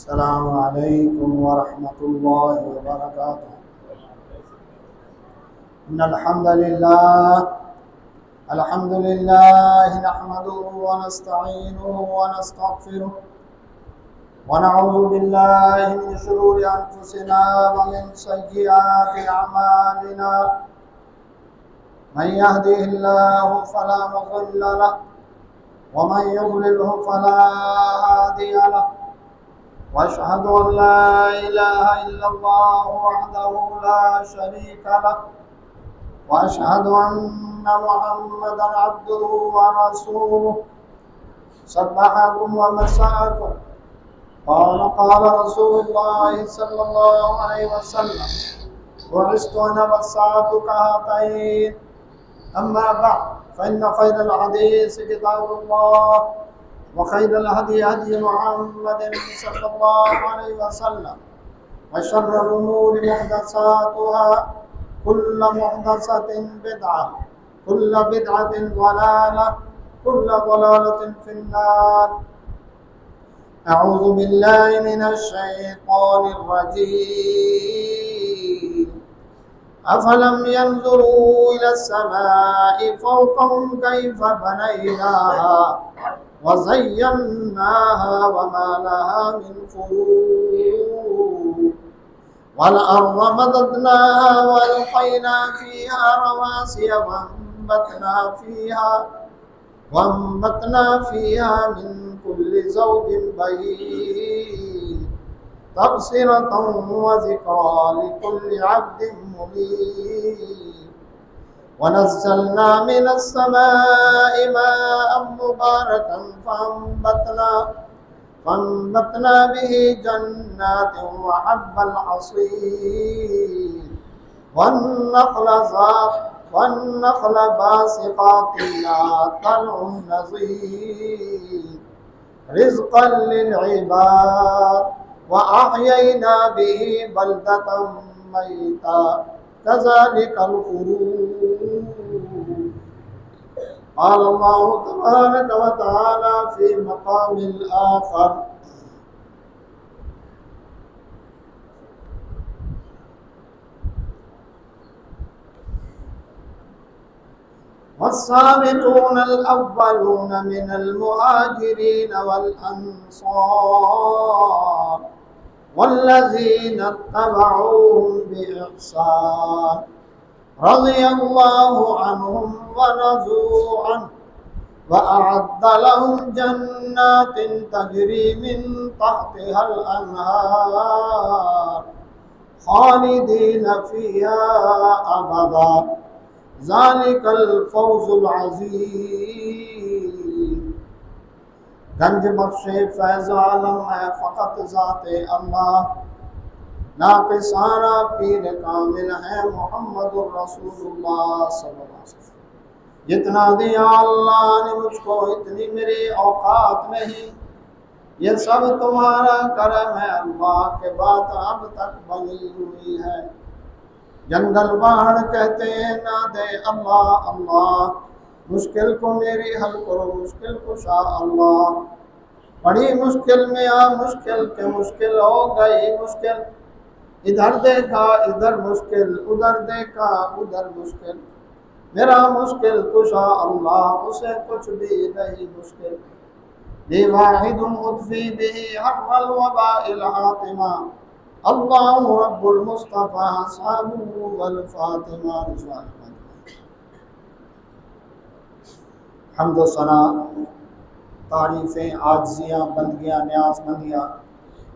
السلام علیکم ورحمۃ اللہ وبرکاتہ۔ ان الحمد للہ نحمده ونستعینه ونستغفره ونعوذ باللہ من شرور انفسنا ومن سیئات اعمالنا، من يهده الله فلا مضل له ومن يضلله فلا هادي له، واشهد ان لا اله الا الله وحده لا شريك له، واشهد ان محمدا عبده ورسوله، صبحكم ومساكم. قال رسول الله صلى الله عليه وسلم: بعثت انا والساعة كهاتين. اما بعد فان خير الحديث كتاب الله، وخير الهدي هدي محمد صلى الله عليه وسلم، وشر الأمور محدثاتها، كل محدثة بدعة، كل بدعة ضلالة، كل ضلالة في النار. أعوذ بالله من الشيطان الرجيم. أفلم ينظروا إلى السماء فوقهم كيف بنيناها وزيناها وما لها من فروج، والأرض مددناها وألقينا فيها رواسي وأنبتنا فيها من كل زوج بهيج، تبصرة وذكرى لكل عبد منيب. ونزلنا من السماء ماء مباركا فأنبتنا به جنات وحب الحصيد والنخل باسقات لا طلع نضيد، رزقا للعباد، وأحيينا به بلدة ميتا كذلك الخروج. قال الله تبارك وتعالى في مقام آخر: والسابقون الأولون من المهاجرين والأنصار والذين اتبعوهم بإحسان رضي الله عنهم ورضوا عنه، وأعد لهم جنات تجري من تحتها الأنهار خالدين فيها أبدا، ذلك الفوز العظيم. گنج بخش فیض عالم ہے فقط ذات اللہ، ناقصانہ پیر کامل ہے محمد الرسول اللہ صلی اللہ علیہ وسلم. جتنا دیا اللہ نے مجھ کو اتنی میری اوقات نہیں، یہ سب تمہارا کرم ہے اللہ کے بات اب تک بنی ہوئی ہے. جنگل پہاڑ کہتے ہیں نہ دے اللہ اللہ، مشکل کو میری حل کرو مشکل کشا اللہ. بڑی مشکل میں مشکل کے مشکل ہو گئی مشکل، ادھر دیکھا ادھر مشکل ادھر دیکھا ادھر مشکل، میرا مشکل کشا اللہ اسے کچھ بھی نہیں مشکل. بے واحد مطفی بھی حر الوباء الحاطمہ، اللہ رب المصطفیٰ صابر والفاطمہ رضوان. حمد و ثنا، تعریفیں، عاجزیاں، بندگیاں، نیاز مندیاں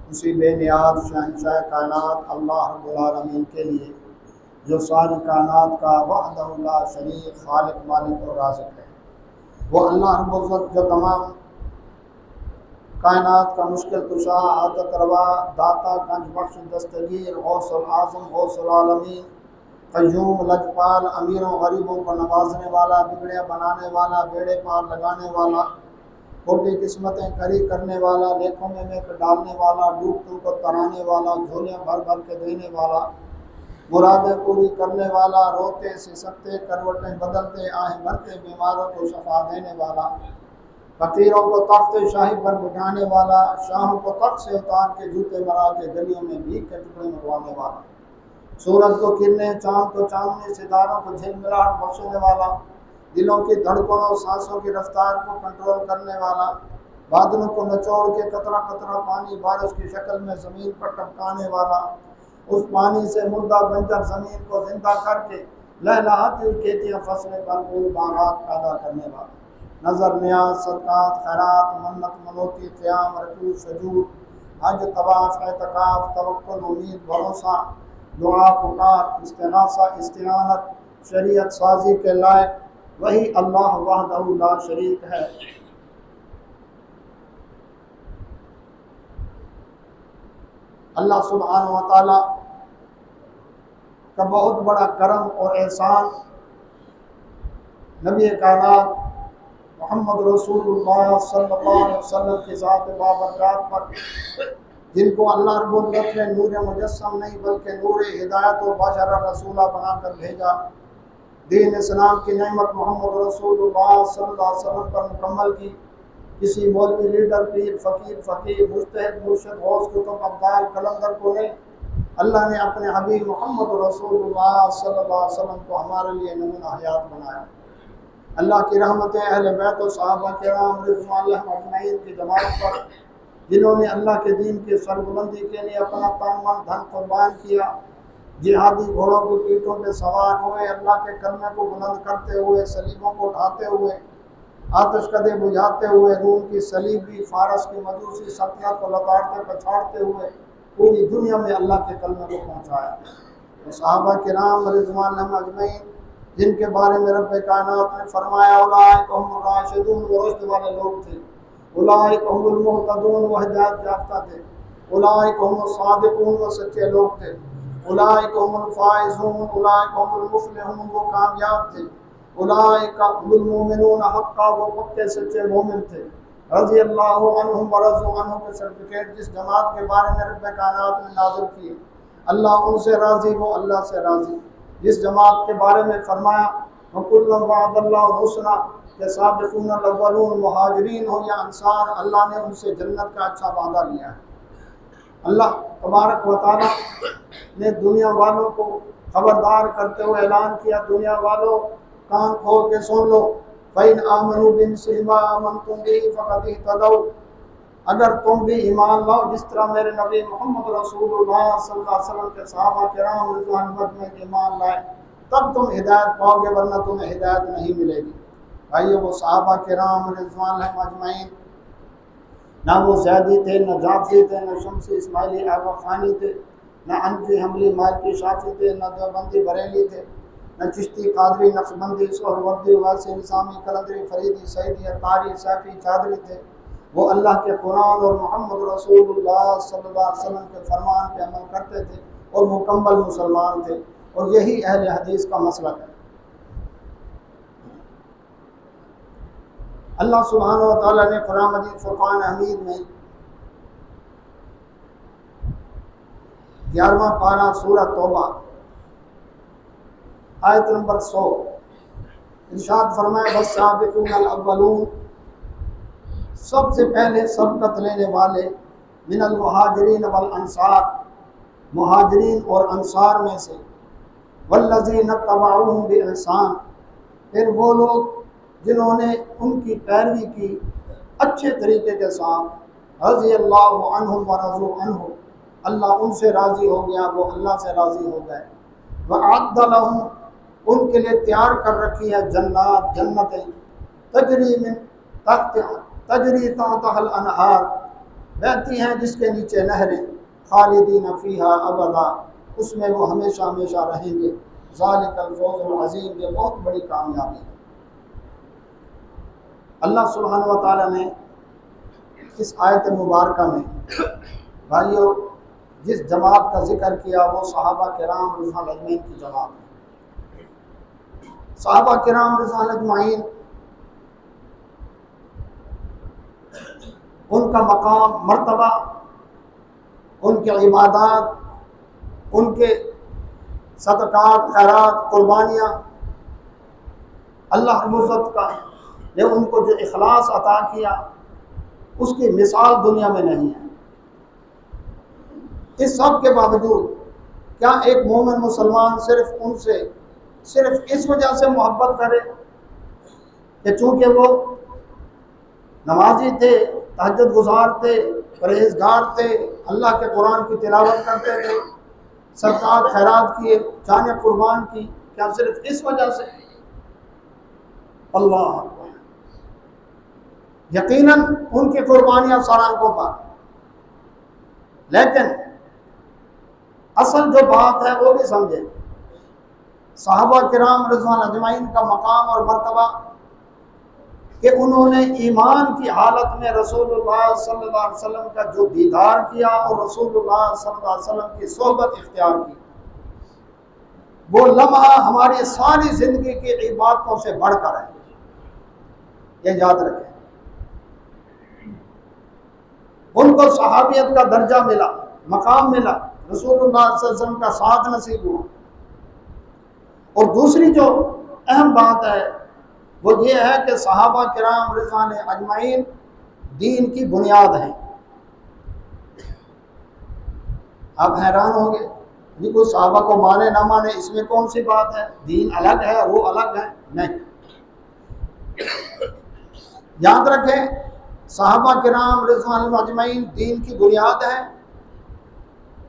اسی بے نیاز شہنشاہ کائنات اللہ رب العالمین کے لیے جو ساری کائنات کا وحدہ لا شریک خالق مالک اور رازق ہے. وہ اللہ رب العزت جو تمام کائنات کا مشکل کشا، حاجت روا، داتا، گنج بخش، دستگیر، غوث العظم، غوث العالمین، قیوم، لجپال، امیروں غریبوں کو نوازنے والا، بگڑے بنانے والا، بیڑے پار لگانے والا، کھوٹی قسمتیں کری کرنے والا، لیکھوں میں ڈالنے والا، ڈوبتوں کو ترانے والا، جھولیاں بھر بھر کے دینے والا، مرادیں پوری کرنے والا، روتے سسکتے کروٹیں بدلتے آہیں بھرتے بیماروں کو شفا دینے والا، فقیروں کو تخت شاہی پر بٹھانے والا، شاہوں کو تخت سے اتار کے جوتے مرا کے گلیوں میں بھیک کے ٹکڑے مروانے والا، سورج کو کرنے، چاند کو چاندنی، ستاروں کو جھلملاہٹ بخشنے والا، دلوں کی دھڑکنوں، سانسوں کی رفتار کو کنٹرول کرنے والا، بادلوں کو نچوڑ کے قطرہ قطرہ پانی بارش کی شکل میں زمین پر ٹپکانے والا، اس پانی سے مردہ بنجر زمین کو زندہ کر کے لہلہاتی ہوئی کھیتیاں فصلیں پر پھول باغات پیدا کرنے والا، نظر نیاز، صدقات، خیرات، منت منوتی، قیام، رکوع، سجود، حج، طواف، اعتکاف، توکل، امید، بھروسہ، دعا، پکار، استغاثہ، استعانت، شریعت سازی کے لائق وہی اللہ وحدہ لا شریک ہے۔ اللہ سبحانہ و تعالی کا بہت بڑا کرم اور احسان نبی کائنات محمد رسول اللہ صلی اللہ علیہ وسلم کی ذات بابرکات پر، جن کو اللہ رب العزت نے نور مجسم نہیں بلکہ نور ہدایت و بشر رسولہ بنا کر بھیجا، دین اسلام کی نعمت محمد رسول اللہ صلی اللہ علیہ وسلم پر مکمل کی۔ کسی مولوی، لیڈر، پیر، فقیر، فقیہ، مجتہد، مرشد، غوث، کتب، ابدال، قلندر کو نہیں، اللہ نے اپنے حبیب محمد رسول اللہ صلی اللہ علیہ وسلم کو ہمارے لیے نمونہ حیات بنایا۔ اللہ کی رحمتیں اہل بیت و صحابہ کرام رضوان اللہ اجمعین کی جماعت پر، جنہوں نے اللہ کے دین کی سربلندی کے لیے اپنا تن من دھن قربان کیا، جہادی گھوڑوں کی پیٹھوں پہ سوار ہوئے، اللہ کے کلمے کو بلند کرتے ہوئے، صلیبوں کو اٹھاتے ہوئے، آتش کدے بجھاتے ہوئے، روم کی صلیبی، فارس کی مجوسی سلطنت کو لتاڑتے پچھاڑتے ہوئے پوری دنیا میں اللہ کے کلمے کو پہنچایا۔ صحابہ کرام رضوان اللہ اجمعین، جن کے بارے میں رب کائنات نے فرمایا اولئک هم الراشدون، وہ رشد والے لوگ تھے، اولئک هم المہتدون، وہ ہدایت یافتہ تھے، اولئک هم الصادقون، وہ سچے لوگ تھے، اولئک هم الفائزون، اولئک هم المفلحون، وہ کامیاب تھے، اولئک هم المؤمنون حقا، وہ پکے سچے مومن تھے، رضی اللہ عنہم ورضوا عنہ کے سرٹیفکیٹ جس جماعت کے بارے میں رب کائنات نے نازل کیے، اللہ ان سے راضی، وہ اللہ سے راضی۔ جس جماعت کے بارے میں فرمایا وَكُلًّا وَعَدَ اللَّهُ الْحُسْنَىٰ، کہ سابقون الاولون، مہاجرین ہو یا انصار، اللہ نے ان سے جنت کا اچھا وعدہ لیا ہے۔ اللہ تبارک و تعالی نے دنیا والوں کو خبردار کرتے ہوئے اعلان کیا، دنیا والوں کان کھول کے سن لو، فَإِنْ آمَنُوا بِمِثْلِ مَا آمَنْتُمْ بِهِ فَقَدِ اهْتَدَوْا، اگر تم بھی ایمان لاؤ جس طرح میرے نبی محمد رسول اللہ صلی اللہ علیہ وسلم کے صحابہ کرام رضوان اللہ میں ایمان لائے، تب تم ہدایت پاؤ گے، ورنہ تمہیں ہدایت نہیں ملے گی۔ بھائیو، وہ صحابہ کرام رضوان اللہ اجمعین نہ وہ زیدی تھے، نہ جعفری تھے، نہ شمسی اسماعیلی آغا خانی تھے، نہ حنفی حنبلی مالکی شافعی تھے، نہ دیوبندی بریلی تھے، نہ چشتی قادری نقشبندی سہروردی ویسی نظامی قلندری فریدی سعیدی اطاری سیفی چادری تھے، وہ اللہ کے قرآن اور محمد رسول اللہ صلی اللہ علیہ وسلم کے فرمان پہ عمل کرتے تھے اور مکمل مسلمان تھے، اور یہی اہل حدیث کا مسلک ہے۔ اللہ سبحانہ و تعالیٰ نے قرآن مجید فرقان حمید میں 11واں پارہ سورہ توبہ آیت نمبر 100 ارشاد فرمایا والسابقون الاولون، سب سے پہلے سبقت لینے والے، من المہاجرین والانصار، مہاجرین اور انصار میں سے، والذین اتبعوہم باحسان، پھر وہ لوگ جنہوں نے ان کی پیروی کی اچھے طریقے کے ساتھ، رضی اللہ عنہم ورضوا عنہ، اللہ ان سے راضی ہو گیا، وہ اللہ سے راضی ہو گئے، وَأَعَدَّ لَهُمْ، ان کے لیے تیار کر رکھی ہے جنات، جنتیں، تجری من تجری تحتها الانہار، بہتی ہیں جس کے نیچے نہریں، خالدین فیہا ابدا، اس میں وہ ہمیشہ ہمیشہ رہیں گے، ذالک الفوز العظیم، یہ بہت بڑی کامیابی ہے۔ اللہ سبحانہ و تعالیٰ نے اس آیت مبارکہ میں بھائیو جس جماعت کا ذکر کیا وہ صحابہ کرام رضوان اجمعین کی جماعت ہے۔ صحابہ کرام رضوان اجمعین، ان کا مقام، مرتبہ، ان کی عبادات، ان کے صدقات، خیرات، قربانیاں اللہ رب العزت کا لیکن ان کو جو اخلاص عطا کیا اس کی مثال دنیا میں نہیں ہے۔ اس سب کے باوجود کیا ایک مومن مسلمان صرف ان سے صرف اس وجہ سے محبت کرے کہ چونکہ وہ نمازی تھے، تہجد گزار تھے، پرہیزگار تھے، اللہ کے قرآن کی تلاوت کرتے تھے، صدقات خیرات کیے، جانیں قربان کی، کیا صرف اس وجہ سے؟ اللہ اکبر! یقیناً ان کی قربانیاں سرآنکھوں پر، لیکن اصل جو بات ہے وہ بھی سمجھیں۔ صحابہ کرام رضوان اجمعین کا مقام اور مرتبہ کہ انہوں نے ایمان کی حالت میں رسول اللہ صلی اللہ علیہ وسلم کا جو دیدار کیا اور رسول اللہ صلی اللہ علیہ وسلم کی صحبت اختیار کی، وہ لمحہ ہماری ساری زندگی کی عبادتوں سے بڑھ کر ہے، یہ یاد رکھیں۔ ان کو صحابیت کا درجہ ملا، مقام ملا، رسول اللہ صلی اللہ علیہ وسلم کا ساتھ نصیب ہوا۔ اور دوسری جو اہم بات ہے وہ یہ ہے کہ صحابہ کرام رضوان اجمعین دین کی بنیاد ہیں۔ آپ حیران ہوں گے یہ کوئی صحابہ کو مانے نہ مانے، اس میں کون سی بات ہے؟ دین الگ ہے وہ الگ ہے؟ نہیں، یاد رکھیں صحابہ کرام رضوان اجمعین دین کی بنیاد ہے،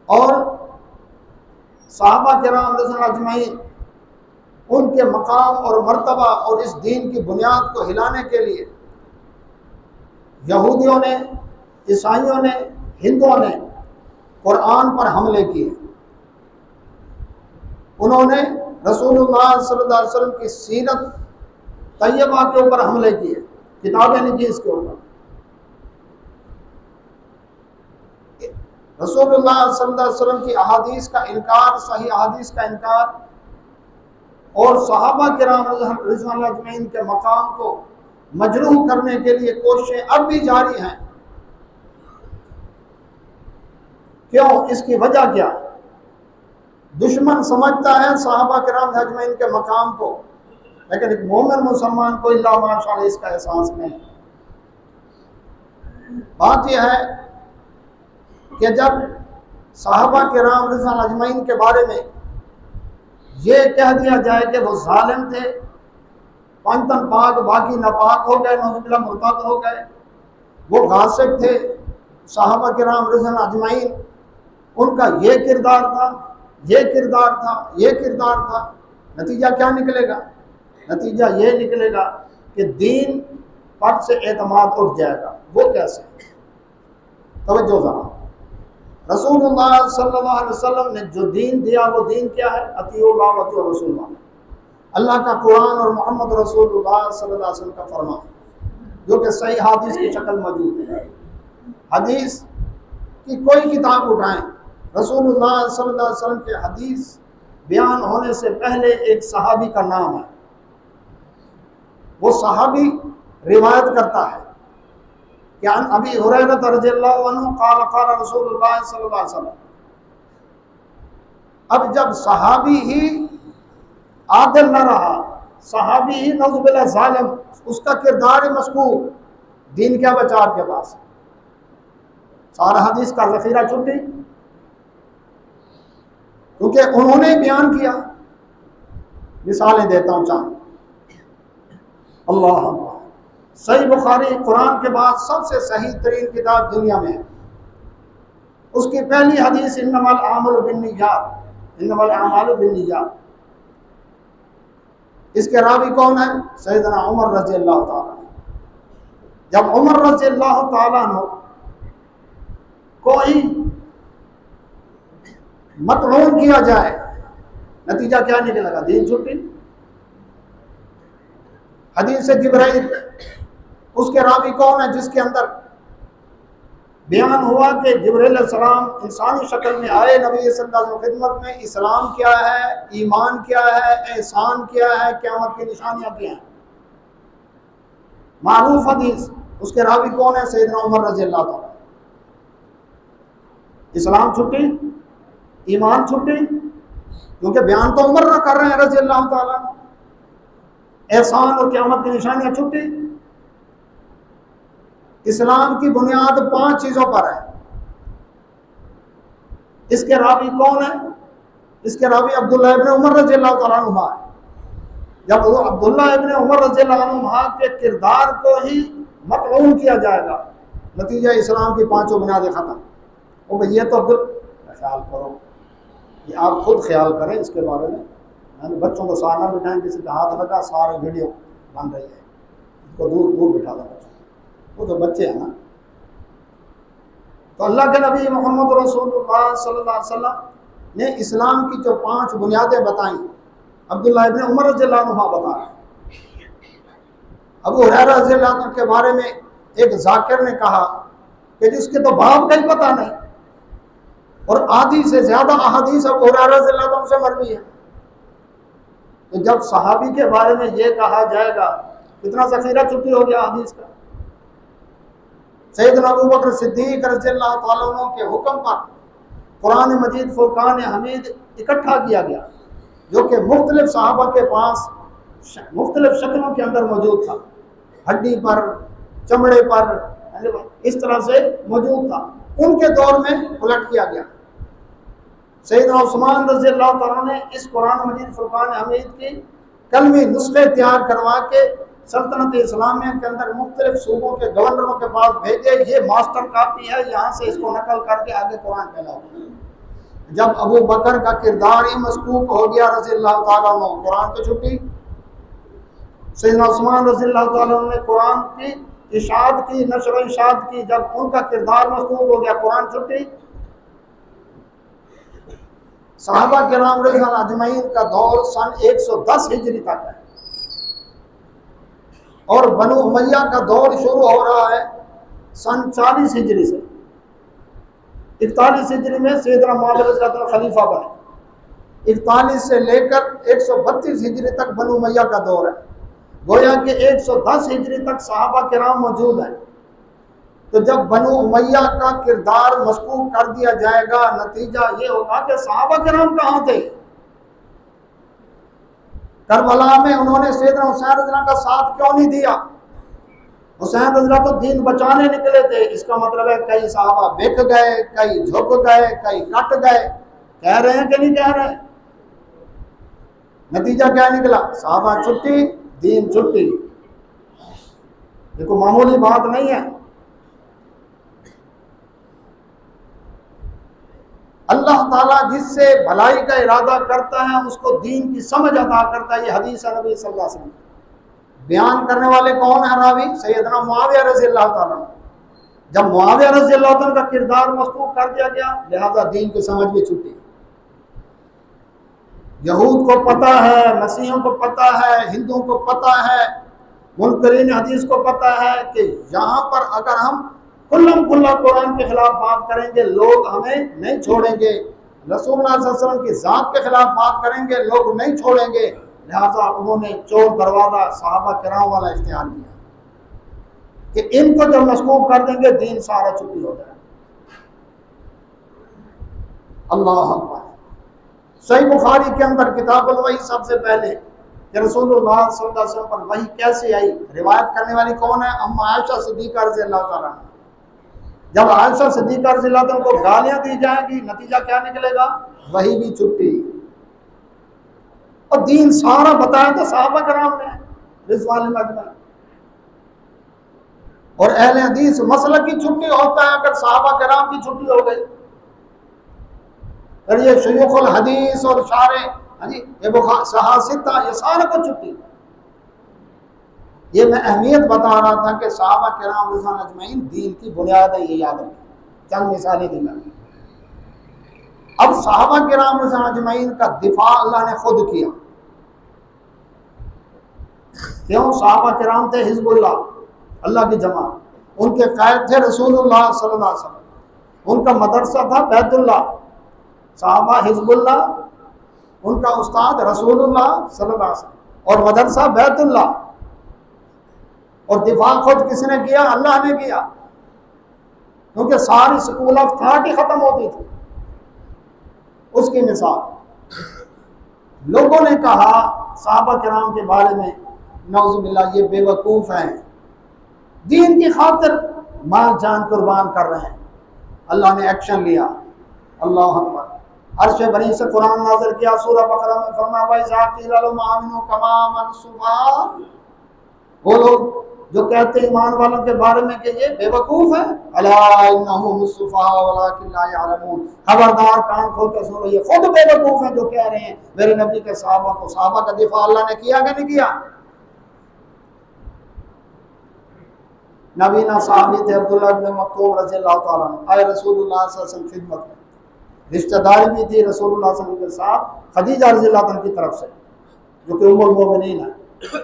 اور صحابہ کرام رضوان اجمعین ان کے مقام اور مرتبہ اور اس دین کی بنیاد کو ہلانے کے لیے یہودیوں نے، عیسائیوں نے، ہندوؤں نے قرآن پر حملے کیے، انہوں نے رسول اللہ صلی اللہ علیہ وسلم کی سیرت طیبہ کے اوپر حملے کیے، کتابیں لکھی اس کے اوپر، رسول اللہ صلی اللہ علیہ وسلم کی احادیث کا انکار، صحیح احادیث کا انکار، اور صحابہ کرام رضوان اللہ اجمعین کے مقام کو مجروح کرنے کے لیے کوششیں اب بھی جاری ہیں۔ کیوں؟ اس کی وجہ کیا؟ دشمن سمجھتا ہے صحابہ کرام اجمعین کے مقام کو، لیکن ایک مومن مسلمان کو اللہ ماشاءاللہ اس کا احساس نہیں۔ بات یہ ہے کہ جب صحابہ کرام رضوان اجمعین کے بارے میں یہ کہہ دیا جائے کہ وہ ظالم تھے، پنجتن پاک باقی ناپاک ہو گئے، نعوذ باللہ مرتد ہو گئے، وہ غاصب تھے، صحابہ کرام رضوان اجمعین ان کا یہ کردار تھا، یہ کردار تھا، یہ کردار تھا، نتیجہ کیا نکلے گا؟ نتیجہ یہ نکلے گا کہ دین پر سے اعتماد اٹھ جائے گا۔ وہ کیسے؟ توجہ ذرا، رسول اللہ صلی اللہ علیہ وسلم نے جو دین دیا وہ دین کیا ہے؟ اطیعوا اللہ واطیعوا رسول اللہ، اللہ کا قرآن اور محمد رسول اللہ صلی اللہ علیہ وسلم کا فرمان، جو کہ صحیح حدیث کی شکل موجود ہے۔ حدیث کی کوئی کتاب اٹھائیں، رسول اللہ صلی اللہ علیہ وسلم کے حدیث بیان ہونے سے پہلے ایک صحابی کا نام ہے، وہ صحابی روایت کرتا ہے کہ عن ابی ہریرہ رضی اللہ عنہ قال قال رسول اللہ صلی اللہ علیہ وسلم۔ اب جب صحابی ہی عادل نہ رہا، صحابی ہی نعوذ باللہ ظالم، اس کا کردار ہی مشکوک، دین کیا بچا آپ کے پاس؟ سارا حدیث کا ذخیرہ چھٹ گئی، کیونکہ انہوں نے بیان کیا۔ مثالیں دیتا ہوں چاند۔ اللہ اللہ، صحیح بخاری قرآن کے بعد سب سے صحیح ترین کتاب دنیا میں ہے، اس کی پہلی حدیث انما الاعمال بالنیات، انما الاعمال بالنیات، اس کے راوی کون ہے؟ سیدنا عمر رضی اللہ تعالیٰ عنہ۔ جب عمر رضی اللہ تعالیٰ عنہ کوئی مطعون کیا جائے، نتیجہ کیا نکلے گا؟ دین چھٹی۔ حدیث جبرائیل، اس کے راوی کون ہے؟ جس کے اندر بیان ہوا کہ جبرائیل علیہ السلام انسانی شکل میں آئے نبی صلی اللہ علیہ وسلم خدمت میں، اسلام کیا ہے، ایمان کیا ہے، احسان کیا ہے، قیامت کی نشانیاں کیا ہیں، معروف حدیث۔ اس کے راوی کون ہے؟ سیدنا عمر رضی اللہ تعالیٰ۔ اسلام چھٹی، ایمان چھٹی، کیونکہ بیان تو عمر نہ کر رہے ہیں رضی اللہ تعالیٰ۔ احسان اور قیامت کی نشانیاں چھٹی، اسلام کی بنیاد 5 چیزوں پر ہے۔ اس کے راوی کون ہے؟ اس کے راوی عبداللہ ابن عمر رضی اللہ تعالیٰ عنہ ہے۔ جب وہ عبداللہ ابن عمر رضی اللہ عنہ کے کردار کو ہی مطعون کیا جائے گا، نتیجہ اسلام کی 5 بنیادیں ختم۔ وہ بھئی یہ تو خیال کرو، یہ آپ خود خیال کریں اس کے بارے میں۔ بچوں کو ساتھ نہ بٹھائیں، کسی کا ہاتھ لگا سارے ویڈیو بن رہی ہے، اس کو دور دور بٹھا دیں بچوں، وہ تو بچے ہیں نا۔ تو اللہ کے نبی محمد رسول اللہ صلی اللہ علیہ وسلم نے اسلام کی جو 5 بنیادیں بتائیں، عبداللہ ابن عمر رضی اللہ عنہ بتایا۔ ابو ہریرہ رضی اللہ عنہ کے بارے میں ایک ذاکر نے کہا کہ جس کے تو باپ کا ہی پتہ نہیں، اور آدھی سے زیادہ احادیث ابو ہریرہ رضی اللہ عنہ سے مروی ہے۔ تو جب صحابی کے بارے میں یہ کہا جائے گا، کتنا ذخیرہ چھٹی ہو گیا حدیث کا۔ سیدنا ابو بکر صدیق رضی اللہ تعالیٰ عنہ کے حکم پر قرآن مجید فرقان حمید اکٹھا کیا گیا، جو کہ مختلف صحابہ کے پاس مختلف شکلوں کے اندر موجود تھا، ہڈی پر، چمڑے پر، اس طرح سے موجود تھا۔ ان کے دور میں الٹ کیا گیا۔ سیدنا عثمان رضی اللہ تعالیٰ نے اس قرآن مجید فرقان حمید کی کلمی نسخے تیار کروا کے سلطنت اسلامیہ کے اندر مختلف صوبوں کے گورنروں کے پاس بھیجے، یہ ماسٹر کاپی ہے، یہاں سے اس کو نقل کر کے آگے قرآن پھیلاؤ۔ جب ابو بکر کا کردار ہی مسکوک ہو گیا رضی اللہ تعالیٰ عنہ، قرآن تو چھٹی۔ سیدنا عثمان رضی اللہ تعالیٰ عنہ نے قرآن کی اشاعت کی، نشر و اشاعت کی، جب ان کا کردار مسکوک ہو گیا قرآن چھٹی۔ صحابہ کرام رضی اللہ اجمعین کا دور سن 110 ہجری تک ہے، اور بنو امیہ کا دور شروع ہو رہا ہے سن 40 ہجری سے۔ 41 ہجری میں سیدنا معاویہ رضی اللہ عنہ خلیفہ بنے، 41 سے لے کر 132 ہجری تک بنو امیہ کا دور ہے۔ گویا کہ 110 ہجری تک صحابہ کرام موجود ہیں۔ تو جب بنو امیہ کا کردار مسکوک کر دیا جائے گا، نتیجہ یہ ہوگا کہ صحابہ کرام کہاں تھے؟ کربلا میں انہوں نے سیدنا حسین رضی اللہ کا ساتھ کیوں نہیں دیا؟ حسین رضی اللہ تو دین بچانے نکلے تھے، اس کا مطلب ہے کئی صحابہ بک گئے، کئی جھک گئے، کئی کٹ گئے۔ کہہ رہے ہیں کہ نہیں کہہ رہے؟ نتیجہ کیا نکلا؟ صحابہ چھٹی، دین چھٹی۔ یہ کوئی معمولی بات نہیں ہے۔ اللہ تعالیٰ جس سے بھلائی کا ارادہ کرتا ہے اس کو دین کی سمجھ عطا کرتا ہے۔ یہ حدیث ہے نبی صلی اللہ علیہ وسلم۔ بیان کرنے والے کون ہیں راوی؟ سیدنا معاویہ رضی اللہ تعالیٰ عنہ۔ جب معاویہ رضی اللہ عنہ کا کردار مسکوک کر دیا گیا، لہذا دین کی سمجھ بھی چھٹی۔ یہود کو پتہ ہے، مسیحیوں کو پتہ ہے، ہندوؤں کو پتہ ہے، منکرین حدیث کو پتہ ہے کہ یہاں پر اگر ہم کلم کھلا قرآن کے خلاف بات کریں گے لوگ ہمیں نہیں چھوڑیں گے، رسول اللہ صلی اللہ علیہ وسلم کی ذات کے خلاف بات کریں گے لوگ نہیں چھوڑیں گے، لہٰذا انہوں نے چور دروازہ صحابہ کرام والا اختیار کیا کہ ان کو جب مسکوک کر دیں گے دین سارا چھٹی ہو جائے۔ اللہ اکبر۔ صحیح بخاری کے اندر کتاب الوحی سب سے پہلے کہ رسول اللہ صلی اللہ علیہ وسلم پر وحی کیسے آئی، روایت کرنے والی کون ہے؟ ام عائشہ صدیقہ رضی اللہ تعالیٰ عنہ۔ جب عائشہ صدیقہ رضی اللہ عنہ کو گالیاں دی جائیں گی، نتیجہ کیا نکلے گا؟ وحی بھی چھٹی۔ اور دین سارا بتایا تو صحابہ کرام نے رضوان اجمعین۔ اور اہل حدیث مسلک کی چھٹی ہوتا ہے اگر صحابہ کرام کی چھٹی ہو گئی۔ اور یہ شیوخ الحدیث اور شارح یہ صحاستہ یہ سارا کو چھٹی۔ یہ میں اہمیت بتا رہا تھا کہ صحابہ کرام رضوان اجمعین دین کی بنیاد ہے، یہ یاد رکھیں۔ چند مثالیں دی میں نے۔ اب صحابہ کرام رضوان اجمعین کا دفاع اللہ نے خود کیا۔ کیوں؟ صحابہ کرام تھے حزب اللہ، اللہ کی جماعت، ان کے قائد تھے رسول اللہ صلی اللہ علیہ وسلم، ان کا مدرسہ تھا بیت اللہ، صحابہ حزب اللہ، ان کا استاد رسول اللہ صلی اللہ علیہ وسلم، اور مدرسہ بیت اللہ، اور دفاع خود کس نے کیا؟ اللہ نے کیا، کیونکہ ساری سکول آف تھاٹ ہی ختم ہوتی تھی۔ اس کی مثال لوگوں نے کہا صحابہ کرام کے بارے میں، نعوذ باللہ یہ بے وقوف ہیں، دین کی خاطر مال جان قربان کر رہے ہیں، اللہ نے ایکشن لیا۔ اللہ اکبر۔ عرش بنی سے قرآن نازل کیا، سورہ بقرہ میں فرمایا وَإِذَا قِيلَ لَهُمْ آمِنُوا كَمَا آمَنَ السُّفَهَاءُ، وہ لوگ جو کہتے ہیں ایمان والوں کے بارے میں کہ یہ بے وقوف ہیں، أَلَا إِنَّهُمُ السُّفَهَاءُ وَلَٰكِن لَا يَعْلَمُونَ، خبردار کان کھول کے سنو، یہ خود بے وقوف ہیں جو کہہ رہے ہیں میرے نبی کے صحابہ کو۔ صحابہ کا دفاع اللہ نے کیا کہ نہیں کیا؟ نبینا صحابی تھے عبداللہ بن مکتوم رضی اللہ تعالیٰ عنہ، آئے رسول اللہ صلی اللہ علیہ وسلم خدمت میں، رشتہ داری بھی تھی رسول اللہ صلی اللہ علیہ وسلم کے ساتھ خدیجہ رضی اللہ عنہ کی طرف سے، جو کہ ام المومنین ہے،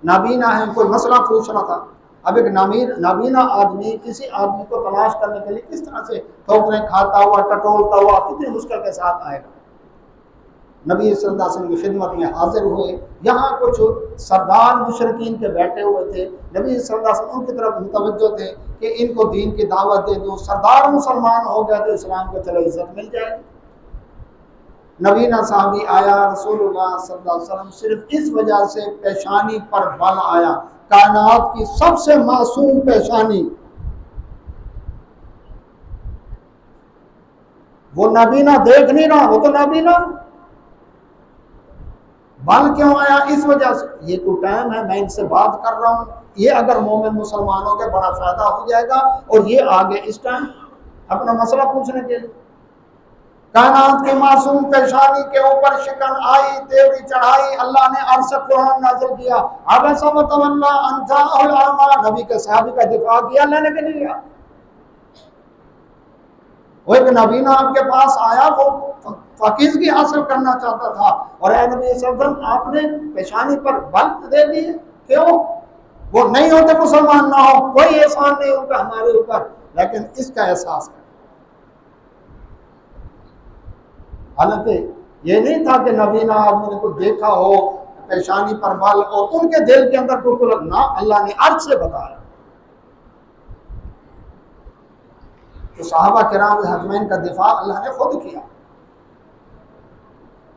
نابینا ہے، کوئی مسئلہ پوچھنا تھا۔ اب ایک نابینا آدمی کسی آدمی کو تلاش کرنے کے لیے کس طرح سے ٹھوکریں کھاتا ہوا، ٹٹولتا ہوا، کتنی مشکل کے ساتھ آئے گا؟ نبی صلی اللہ علیہ وسلم کی خدمت میں حاضر ہوئے، یہاں کچھ سردار مشرکین کے بیٹھے ہوئے تھے، نبی صلی اللہ علیہ وسلم کی طرف متوجہ تھے کہ ان کو دین کی دعوت دے دو، سردار مسلمان ہو گئے تو اسلام کو چلو عزت مل جائے گی۔ نبینا صحابی آیا، رسول اللہ صلی اللہ علیہ وسلم صرف اس وجہ سے پیشانی پر بل آیا، کائنات کی سب سے معصوم پیشانی، وہ نابینا دیکھ نہیں رہا، وہ تو نابینا، بل کیوں آیا؟ اس وجہ سے یہ تو ٹائم ہے، میں ان سے بات کر رہا ہوں، یہ اگر مومن مسلمانوں کے بڑا فائدہ ہو جائے گا، اور یہ آگے اس ٹائم اپنا مسئلہ پوچھنے کے لیے۔ کائنات کی معصوم پیشانی کے اوپر شکن آئی، تیوری چڑھائی، اللہ نے عرش سے قرآن نازل کیا، عبس وتولی ان جاءہ الاعمی، نبی کے صحابی کا دفاع کیا اللہ نے کہ نہیں کیا؟ وہ ایک نبینا آپ کے پاس آیا، وہ پاکیزگی حاصل کرنا چاہتا تھا، اور اے نبی صلی اللہ علیہ وسلم آپ نے پیشانی پر بل دے دیے، کیوں؟ وہ نہیں ہوتے مسلمان نہ ہو، کوئی احسان نہیں ان کا ہمارے اوپر، لیکن اس کا احساس ہے۔ حالانکہ یہ نہیں تھا کہ نبینا آدمی نے کو دیکھا ہو پیشانی پر بل اور ان کے دل کے اندر کو کلک نہ، اللہ نے عرش سے بتایا۔ تو صحابہ کرام اجمعین کا دفاع اللہ نے خود کیا۔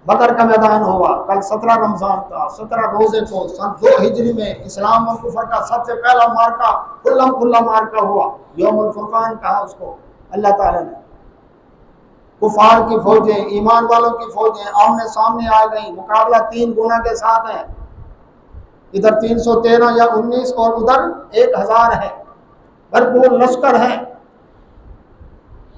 بدر کا میدان ہوا، کل 17 رمضان کا 17 روزے کو سن 2 ہجری میں اسلام اور کفر کا سب سے پہلا مارکا، کھلا مارکا ہوا، یوم الفرقان کہا اس کو اللہ تعالیٰ نے۔ کفار کی فوجیں ایمان والوں کی فوجیں آمنے سامنے آ گئیں، مقابلہ 3 گنا کے ساتھ ہے، ادھر 313 یا 19 اور ادھر 1000 ہے، بھرپور لشکر ہے،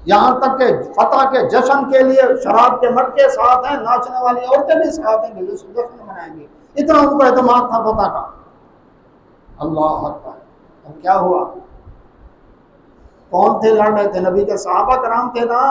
یہاں تک کہ فتح کے جشن کے لیے شراب کے مٹکے ساتھ ہیں، ناچنے والی عورتیں بھی ساتھ ہیں کہ جشن منائیں گے، اتنا ان کو اعتماد تھا فتح کا۔ اللہ اکبر۔ اب کیا ہوا؟ کون تھے لڑ رہے تھے؟ نبی کے صحابہ کرام تھے نا۔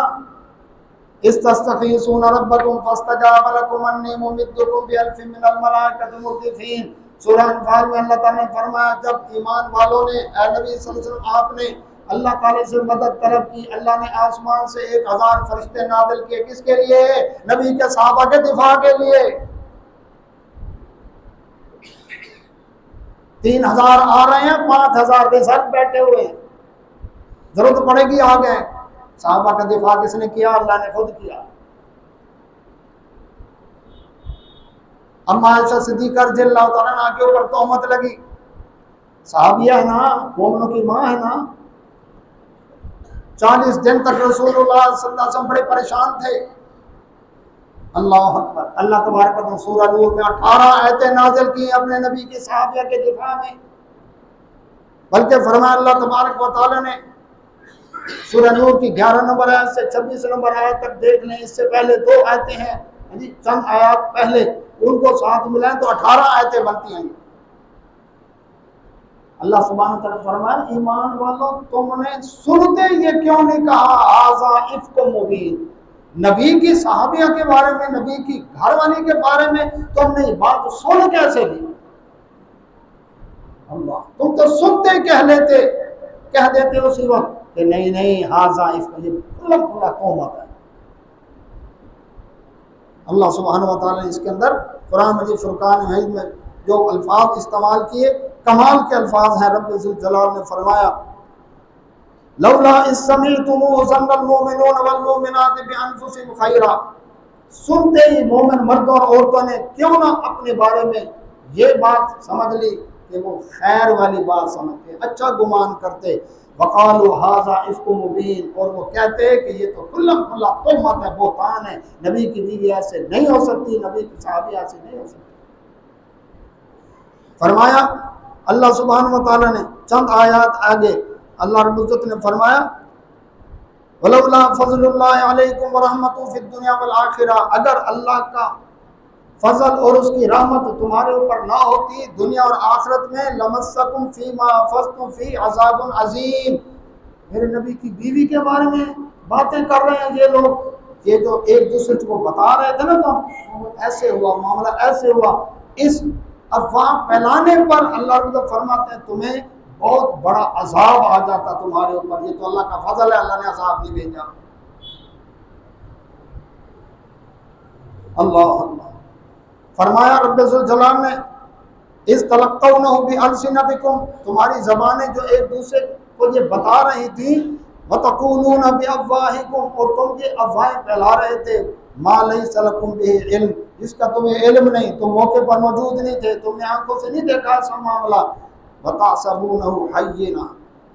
استستغیثون ربکم فاستجاب لکم انی ممدکم بألف من الملائکۃ مردفین، سورہ انفال میں اللہ تعالیٰ نے فرمایا جب ایمان والوں نے اے نبی صلی اللہ علیہ وسلم آپ نے اللہ تعالیٰ سے مدد طلب کی، اللہ نے آسمان سے 1000 فرشتے نازل کیے، کس کے لیے؟ نبی کے صحابہ کے دفاع کے لیے۔ 3000 آ رہے ہیں، 5000 کے ساتھ بیٹھے ہوئے ہیں، ضرورت پڑے گی آ گئے۔ صحابہ کا دفاع کس نے کیا؟ اللہ نے خود کیا۔ اما عائشہ صدیقہ رضی اللہ تعالیٰ عنہا کے اوپر تہمت لگی، صحابیہ ہے نا، مومنوں کی ماں ہے نا، 40 دن تک رسول اللہ صلی اللہ علیہ وسلم بڑے پریشان تھے۔ اللہ اکبر۔ اللہ تبارک و تعالیٰ سورہ نور میں 18 آیتیں نازل کی اپنے نبی کی صحابیہ کے دفاع میں، بلکہ فرمایا اللہ تبارک و تعالیٰ نے سورہ نور کی 11 نمبر آیت سے 26 نمبر آیت تک دیکھ لیں، اس سے پہلے 2 آیتیں ہیں، چند آیات پہلے، ان کو ساتھ ملائیں تو 18 آیتیں بنتی ہیں۔ اللہ سبحانہ وتعالیٰ فرمایا ایمان والوں تم نے سنتے یہ کیوں نہیں کہا ھذا افک مبین، نبی کی صحابیہ کے بارے میں، نبی کی گھر والی کے بارے میں تم نے یہ بات سن کیسے لی؟ اللہ، تم تو سنتے کہہ دیتے اسی وقت کہ نہیں ھذا افک، یہ کھلا تہمت ہے۔ اللہ سبحانہ وتعالیٰ نے اس کے اندر قرآن مجید فرقان حمید میں جو الفاظ استعمال کیے کمال کے الفاظ ہیں۔ رب ذوالجلال نے فرمایا لولا اذ سمعتموہ ظن المؤمنون والمؤمنات بانفسہم خیرا، سنتے ہی مومن مردوں اور عورتوں نے کیوں نہ اپنے بارے میں یہ بات سمجھ لی کہ وہ خیر والی بات سمجھتے، اچھا گمان کرتے وقالوا هذا افک مبین، اور وہ کہتے ہیں کہ یہ تو کھلا کھلا تہمت ہے، بہتان ہے، نبی کی بیوی ایسے نہیں ہو سکتی، نبی کی صحابی ایسے نہیں ہو سکتی۔ فرمایا اللہ سبحانہ و تعالیٰ نے چند آیات آگے اللہ رب العزت نے فرمایا ولولا فضل اللہ علیکم ورحمتہ فی الدنیا والآخرہ، اگر اللہ کا فضل اور اس کی رحمت تمہارے اوپر نہ ہوتی دنیا اور آخرت میں، لمسکم فیما افضتم فی عذاب عظیم۔ میرے نبی کی بیوی کے بارے میں باتیں کر رہے ہیں یہ لوگ، یہ جو ایک دوسرے کو بتا رہے تھے نا، تو ایسے ہوا معاملہ، ایسے ہوا، اس افواہ پھیلانے پر اللہ رب العزت فرماتے ہیں تمہیں بہت بڑا عذاب آ جاتا تمہارے اوپر۔ یہ تو اللہ کا فضل ہے، اللہ نے عذاب نہیں بھیجا۔ اللہ اللہ فرمایا رب ذوالجلال نے اس تلقونہ بألسنتکم، تمہاری زبانیں جو ایک دوسرے کو یہ بتا رہی تھیں، وتقولون بافواہکم، اور تم یہ افواہیں پھیلا رہے تھے، ما لیس لکم بہ علم، جس کا تمہیں علم نہیں، تم موقع پر موجود نہیں تھے، تم نے آنکھوں سے نہیں دیکھا ایسا معاملہ، وتحسبونہ حینا،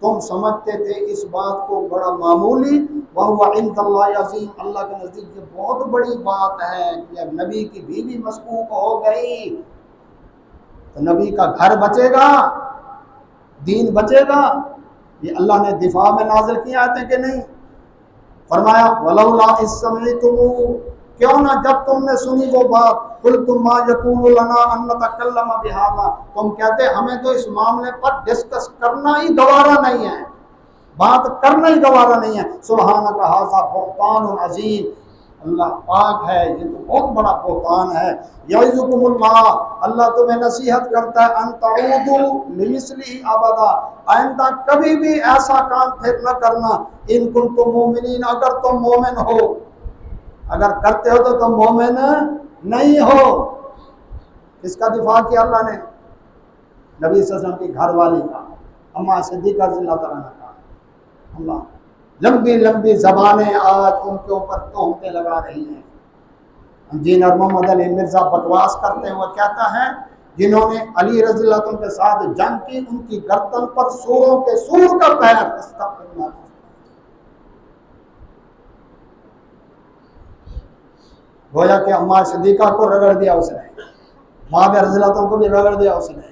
تم سمجھتے تھے اس بات کو بڑا معمولی، وہو عند اللہ عظیم، اللہ کے نزدیک یہ بہت بڑی بات ہے کہ اب نبی کی بیوی مسکوک ہو گئی تو نبی کا گھر بچے گا، دین بچے گا۔ یہ اللہ نے دفاع میں نازل کیا آتے کہ نہیں؟ فرمایا ولولا اذ سمعتموہ، کیوں نہ جب تم نے سنی وہ بات، قلتم ما یکون لنا ان نتکلم بہذا، تم کہتے ہمیں تو اس معاملے پر ڈسکس کرنا ہی گوارا نہیں ہے، بات کرنا ہی گوارا نہیں ہے، سبحانک ھذا بہتان عظیم، اللہ پاک ہے یہ تو بہت بڑا بہتان ہے۔ یعظکم اللہ، اللہ تمہیں نصیحت کرتا ہے، ان تعودوا لمثلہ ابدا، آئندہ کبھی بھی ایسا کام پھر نہ کرنا، ان کنتم مومنین، اگر تم مومن ہو، اگر کرتے ہو تو تم مومن نہیں ہو۔ اس کا دفاع کیا اللہ نے؟ نبی صلی اللہ علیہ وسلم کی گھر والی کا، اما صدیقہ رضی اللہ تعالیٰ عنہ کا، اللہ لمبی لمبی زبانیں آج ان کے اوپر تہمتیں لگا رہی ہیں۔ انجینئر محمد علی مرزا بکواس کرتے ہوئے کہتا ہے جنہوں نے علی رضی اللہ عنہ کے ساتھ جنگ کی ان کی گردن پر سوروں کے سور کا پیر، استغفر اللہ، گویا کہ عمار صدیقہ کو رگڑ دیا اس نے، معاویہ رضی اللہ عنہ کو بھی رگڑ دیا اس نے۔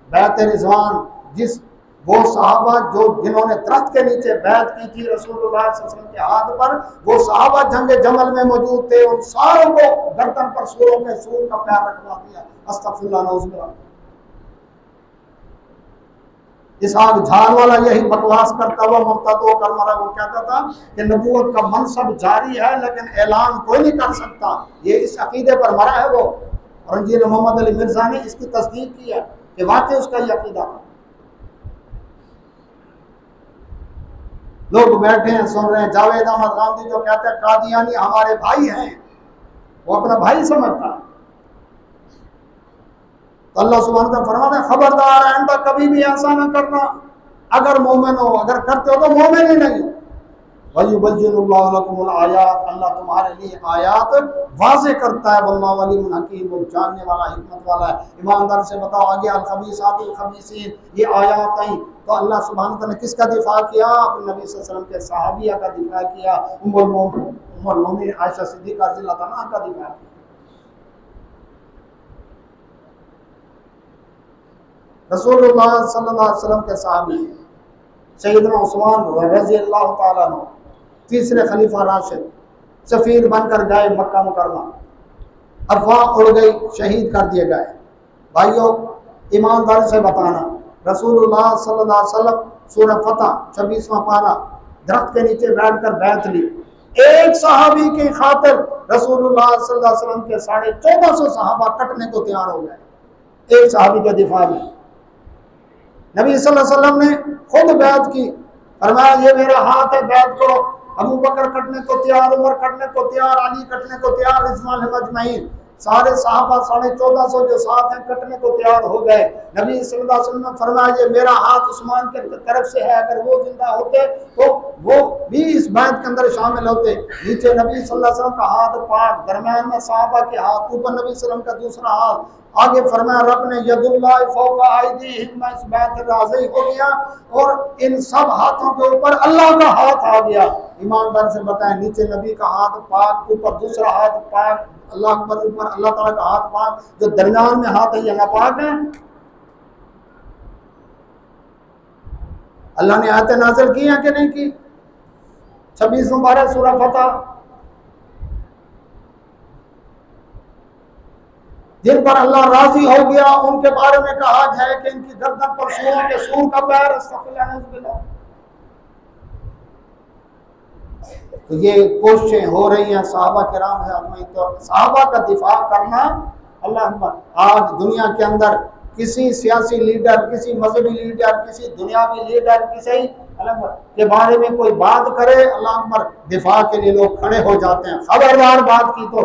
بیعت رضوان، جس وہ صحابہ جنہوں نے درخت کے نیچے بیعت کی تھی رسول اللہ صلی اللہ علیہ وسلم کے ہاتھ پر، وہ صحابہ جنگ جمل میں موجود تھے، ان ساروں کو گردن پر سوروں کے سور کا پیر رکھوا دیا، استغفر اللہ نعوذ باللہ۔ اسحاق جھال والا یہی بکواس کرتا ہوا مرتد ہو کر مرا، وہ کہتا تھا کہ نبوت کا منصب جاری ہے لیکن اعلان کوئی نہیں کر سکتا، یہ اس عقیدے پر مرا ہے وہ، اور انجینئر محمد علی مرزا نے اس کی تصدیق کی ہے کہ واقعی اس کا یہ عقیدہ تھا۔ لوگ بیٹھے ہیں سن رہے ہیں، جاوید احمد غامدی جو کہتے ہیں قادیانی ہمارے بھائی ہیں، وہ اپنا بھائی سمجھتا ہے، تو اللہ سبحانہ وتعالیٰ فرماتا ہے خبردار آئندہ کبھی بھی ایسا نہ کرنا، اگر مومن ہو، اگر کرتے ہو تو مومن ہی نہیں ہو۔ وَيُبَيِّنُ اللَّهُ لَكُمُ الْآيَاتِ، اللہ تمہارے لیے آیات واضح کرتا ہے، وَاللَّهُ عَلِيمٌ حَكِيمٌ، وہ جاننے والا حکمت والا ہے۔ ایماندار سے بتاؤ آگے الخبیثات الخبیثین، یہ آیات آئیں تو اللہ سبحانہ وتعالیٰ نے کس کا دفاع کیا؟ اپنے نبی صلی اللہ علیہ وسلم کے صحابیہ کا دفاع کیا، ام المومنین عائشہ صدیقہ رضی اللہ عنہا کا دفاع کیا۔ رسول اللہ صلی اللہ علیہ وسلم کے صحابی سیدنا عثمان رضی اللہ تعالیٰ عنہ، تیسرے خلیفہ راشد، سفیر بن کر گئے مکہ مکرمہ، افواہ اڑ گئی، شہید کر دیے گئے۔ بھائیوں ایمانداری سے بتانا، رسول اللہ صلی اللہ علیہ وسلم سورہ فتح 26واں پارہ، درخت کے نیچے بیٹھ کر بیعت لی، ایک صحابی کی خاطر رسول اللہ صلی اللہ علیہ وسلم کے 1450 صحابہ کٹنے کو تیار ہو گئے، ایک صحابی کے دفاع میں۔ نبی صلی اللہ علیہ وسلم نے خود بیعت کی، فرمایا یہ میرا ہاتھ ہے، بیعت کرو۔ ابو بکر کٹنے کو تیار، عمر کٹنے کو تیار، علی کٹنے کو تیار، رضوان اجمعین۔ سارے صحابہ 1450 جو ساتھ ہیں کٹنے کو تیار ہو گئے. نبی صلی اللہ علیہ وسلم نے فرمایا یہ میرا ہاتھ عثمان کے طرف سے ہے، اگر وہ زندہ ہوتے تو وہ بھی اس بیعت کے اندر شامل ہوتے. نیچے نبی صلی اللہ علیہ وسلم کا ہاتھ پاک، درمیان میں صحابہ کے ہاتھ، اوپر نبی صلی اللہ علیہ وسلم کا دوسرا ہاتھ. آگے فرمایا رب نے ید اللہ فوق ایدیہم، میں اس بیعت راضی ہو گیا اور ان سب ہاتھوں کے اوپر اللہ کا ہاتھ آ گیا. ایماندار سے بتائیں، نیچے نبی کا ہاتھ پاک، اوپر دوسرا ہاتھ پاک، اللہ اکبر، اوپر اللہ تعالیٰ کا ہاتھ پاک، جو درمیان میں ہاتھ ہے یہ ناپاک ہے؟ اللہ نے آیتیں نازل کی ہیں کہ نہیں کی؟ 26 مبارک سورہ فتح، جن پر اللہ راضی ہو گیا ان کے بارے میں کہا جائے کہ ان کی گردن پر سوروں کے سور کا پیر. استغفر اللہ نعوذ باللہ. تو یہ کوششیں ہو رہی ہیں صحابہ کرام سے اجمعین. تو صحابہ کا دفاع کرنا، اللہ اکبر. آج دنیا کے اندر کسی سیاسی لیڈر، کسی مذہبی لیڈر، کسی دنیاوی لیڈر، کسی کے بارے میں کوئی بات کرے، اللہ اکبر، دفاع کے لیے لوگ کھڑے ہو جاتے ہیں، خبردار بات کی تو.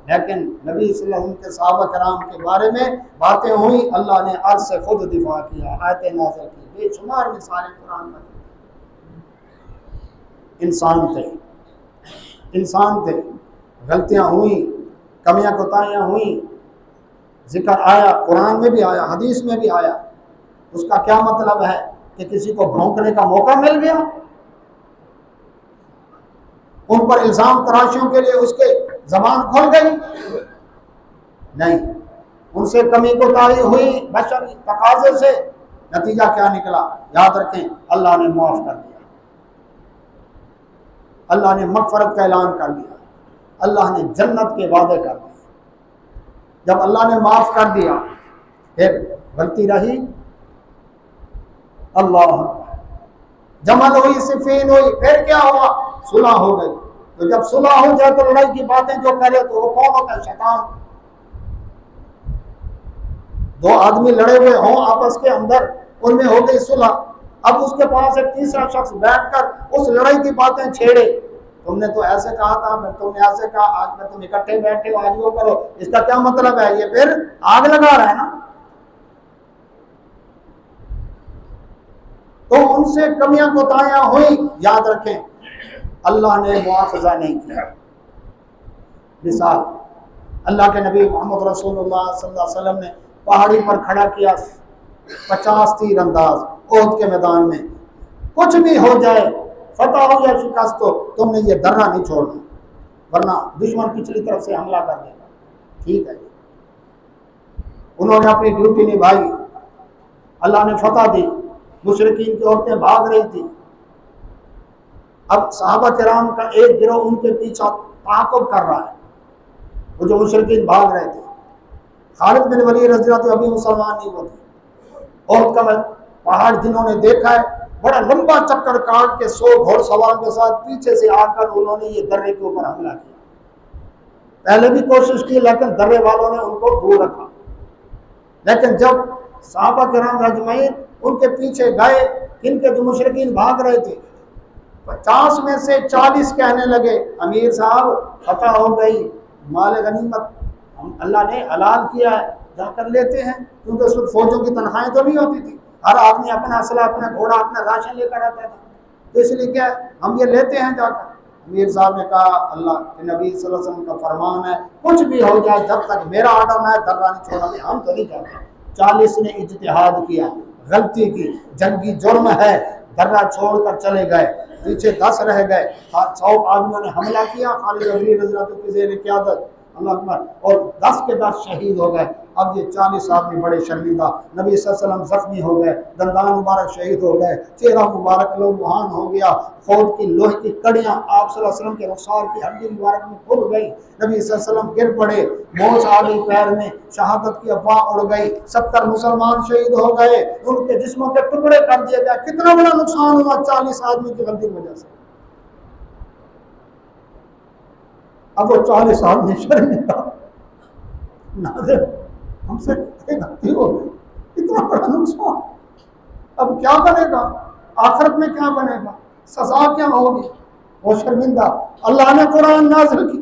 لیکن نبی صلی اللہ علیہ وسلم کے صحابہ کرام کے بارے میں باتیں ہوئی، اللہ نے عرض سے خود دفاع کیا، آیتیں نازل کی، بے شمار مثالیں قرآن میں. انسان تھے، غلطیاں ہوئیں، کمیاں کوتاہیاں ہوئیں، ذکر آیا، قرآن میں بھی آیا، حدیث میں بھی آیا. اس کا کیا مطلب ہے کہ کسی کو بھونکنے کا موقع مل گیا؟ ان پر الزام تراشیوں کے لیے اس کے زبان کھل گئی؟ نہیں. ان سے کمی کوتاہی ہوئی بشری تقاضے سے، نتیجہ کیا نکلا؟ یاد رکھیں، اللہ نے معاف کر دیا، اللہ نے مغفرت کا اعلان کر دیا، اللہ نے جنت کے وعدے کر دیے. جب اللہ نے معاف کر دیا پھر غلطی رہی؟ اللہ جمل ہوئی، صفین ہوئی، پھر کیا ہوا؟ صلح ہو گئی. تو جب صلح ہو جائے تو لڑائی کی باتیں جو کرے تو وہ کون ہوتا ہے؟ شیطان. دو آدمی لڑے ہوئے ہوں آپس کے اندر، ان میں ہو گئی صلح، اب اس کے پاس ایک تیسرا شخص بیٹھ کر اس لڑائی کی باتیں چھیڑے، تم نے تو ایسے کہا تھا، تم نے ایسے کہا، آج میں تم اکٹھے بیٹھے ہو، آج وہ کرو. اس کا کیا مطلب ہے؟ یہ پھر آگ لگا رہا ہے نا. تو ان سے کمیاں کوتاہیاں ہوئی، یاد رکھیں اللہ نے مواخذہ نہیں کیا. مثال، اللہ کے نبی محمد رسول اللہ صلی اللہ علیہ وسلم نے پہاڑی پر کھڑا کیا 50 تیر انداز احد کے میدان میں، کچھ بھی ہو جائے، فتح ہو یا شکست ہو، تم نے یہ درہ نہیں چھوڑنا ورنہ دشمن پچھلی طرف سے حملہ کر دے گا. ٹھیک ہے. انہوں نے اپنی ڈیوٹی نبھائی، اللہ نے فتح دی، مشرکین کی عورتیں بھاگ رہی تھی. اب صحابہ کرام کا ایک گروہ ان کے پیچھے تعاقب کر رہا ہے، وہ جو مشرکین بھاگ رہے تھے. خالد بن ولید رضی اللہ عنہ ابھی مسلمان نہیں ہوتے. عہد کا پہاڑ جنہوں نے دیکھا ہے، بڑا لمبا چکر کاٹ کے 100 گھوڑ سوار کے ساتھ پیچھے سے آ کر انہوں نے یہ درے کے اوپر حملہ کیا. پہلے بھی کوشش کی لیکن درے والوں نے ان کو دور رکھا. لیکن جب صحابہ کرام اجمعین ان کے پیچھے گئے، ان کے جو مشرکین بھاگ رہے تھے، 50 میں سے 40 کہنے لگے امیر صاحب فتح ہو گئی، مال غنیمت اللہ نے حلال کیا ہے، جا کر لیتے ہیں. کیونکہ اس وقت فوجوں کی تنخواہیں تو نہیں ہوتی تھی، ہر آدمی اپنا اسلحہ، اپنا گھوڑا، اپنا راشن لے کر آتا تھا. تو اس لیے کیا ہم یہ لیتے ہیں جا کر. امیر صاحب نے کہا اللہ کے نبی صلی اللہ علیہ وسلم کا فرمان ہے کچھ بھی ہو جائے جب تک میرا آرڈر نہ ہے درہ نہیں چھوڑنا. ہم تو نہیں جاتے. 40 نے اجتہاد کیا، غلطی کی، جنگی جرم ہے، درہ چھوڑ کر چلے گئے. پیچھے 10 رہ گئے. 100 آدمیوں نے حملہ کیا، خالد رضی اللہ عنہ کی زیر قیادت، اللہ اکبر، اور 10 کے 10 شہید ہو گئے. اب یہ 40 آدمی بڑے شرمندہ، نبی صلی اللہ علیہ وسلم زخمی ہو گئے، دندان مبارک شہید ہو گئے، چہرہ مبارک لہوحان ہو گیا، فوج کی لوہے کی کڑیاں آپ صلی اللہ علیہ وسلم کے رخسار کی ہڈی مبارک میں کھل گئی. نبی صلی اللہ علیہ وسلم گر پڑے، موچ آ گئی پیر میں، شہادت کی افواہ اڑ گئی، 70 مسلمان شہید ہو گئے، ان کے جسموں کے ٹکڑے کر دیے گئے. کتنا بڑا نقصان ہوا 40 آدمی کی غلطی کی وجہ سے. اب وہ 40 آدمی شرمندہ، ناظر ہم سے غلطی ہو گئی، اتنا بڑا نقصان، اب کیا بنے گا؟ آخرت میں کیا بنے گا؟ سزا کیا ہوگی؟ وہ شرمندہ. اللہ نے قرآن نازل کی،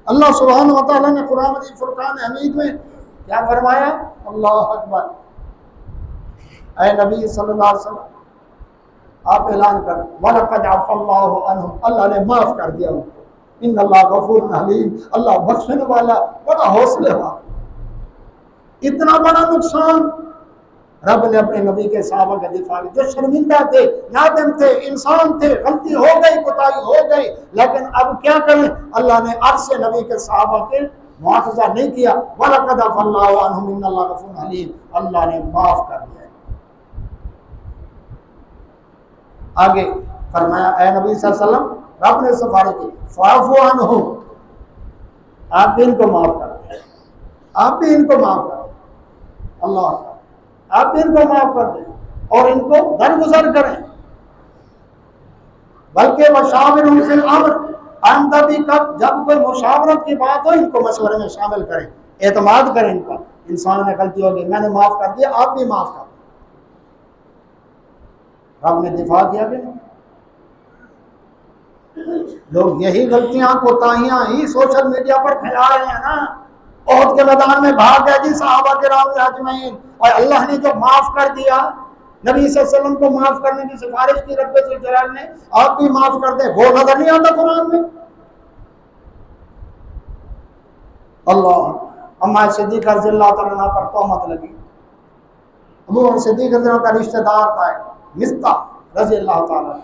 اللہ سبحانہ و تعالیٰ نے قرآن مجید فرقان حمید میں کیا فرمایا؟ اللہ اکبر، اے نبی صلی اللہ علیہ وسلم آپ اعلان کر وَلَقَدْ عَفَا اللَّهُ عَنْهُمْ، اللہ نے معاف کر دیا ان کو، ان اللہ غفور حلیم، اللہ بخشنے والا بڑا حوصلے والا۔ اتنا بڑا نقصان رب نے اپنے نبی کے صحابہ کے دفاع میں، جو شرمندہ تھے، نادم تھے، انسان تھے، غلطی ہو گئی، کوتاہی ہو گئی، لیکن اب کیا کریں؟ اللہ نے عرش سے نبی کے صحابہ کے مواخذہ نہیں کیا، وَلَقَدْ عَفَا اللَّهُ عَنْهُمْ إِنَّ اللَّهَ غَفُورٌ حَلِيمٌ، اللہ نے معاف کر دیا۔ آگے فرمایا اے نبی صلی اللہ علیہ وسلم، رب نے سفارش کی فَاعْفُ عَنْهُمْ، آپ بھی ان کو معاف کر دیں، آپ بھی ان کو معاف کر دیں، اللہ آپ بھی ان کو معاف کر دیں اور ان کو درگزر کریں، بلکہ وَشَاوِرْهُمْ فِي الْأَمْرِ، آئندہ بھی کب جب کوئی مشاورت کی بات ہو ان کو مشورے میں شامل کریں، اعتماد کریں ان پر، انسان نے غلطی ہوگی میں نے معاف کر دیا آپ بھی معاف کر دیں۔ رب نے دفاع کیا کہ نہیں؟ لوگ یہی غلطیاں کوتاہیاں ہی سوشل میڈیا پر پھیلا رہے ہیں نا، احد کے میدان میں بھاگ گئے جی صحابہ کرام اجمعین، اور اللہ نے جو معاف کر دیا، نبی صلی اللہ علیہ وسلم کو معاف کرنے کی سفارش کی رب ذوالجلال نے، آپ بھی معاف کر دیں، وہ نظر نہیں آتا قرآن میں؟ اللہ اما صدیق رضی اللہ تعالیٰ عنہ پر تہمت لگی، ابو بکر صدیق رضی اللہ کا رشتہ دار تھا مصطح رضی اللہ تعالیٰ،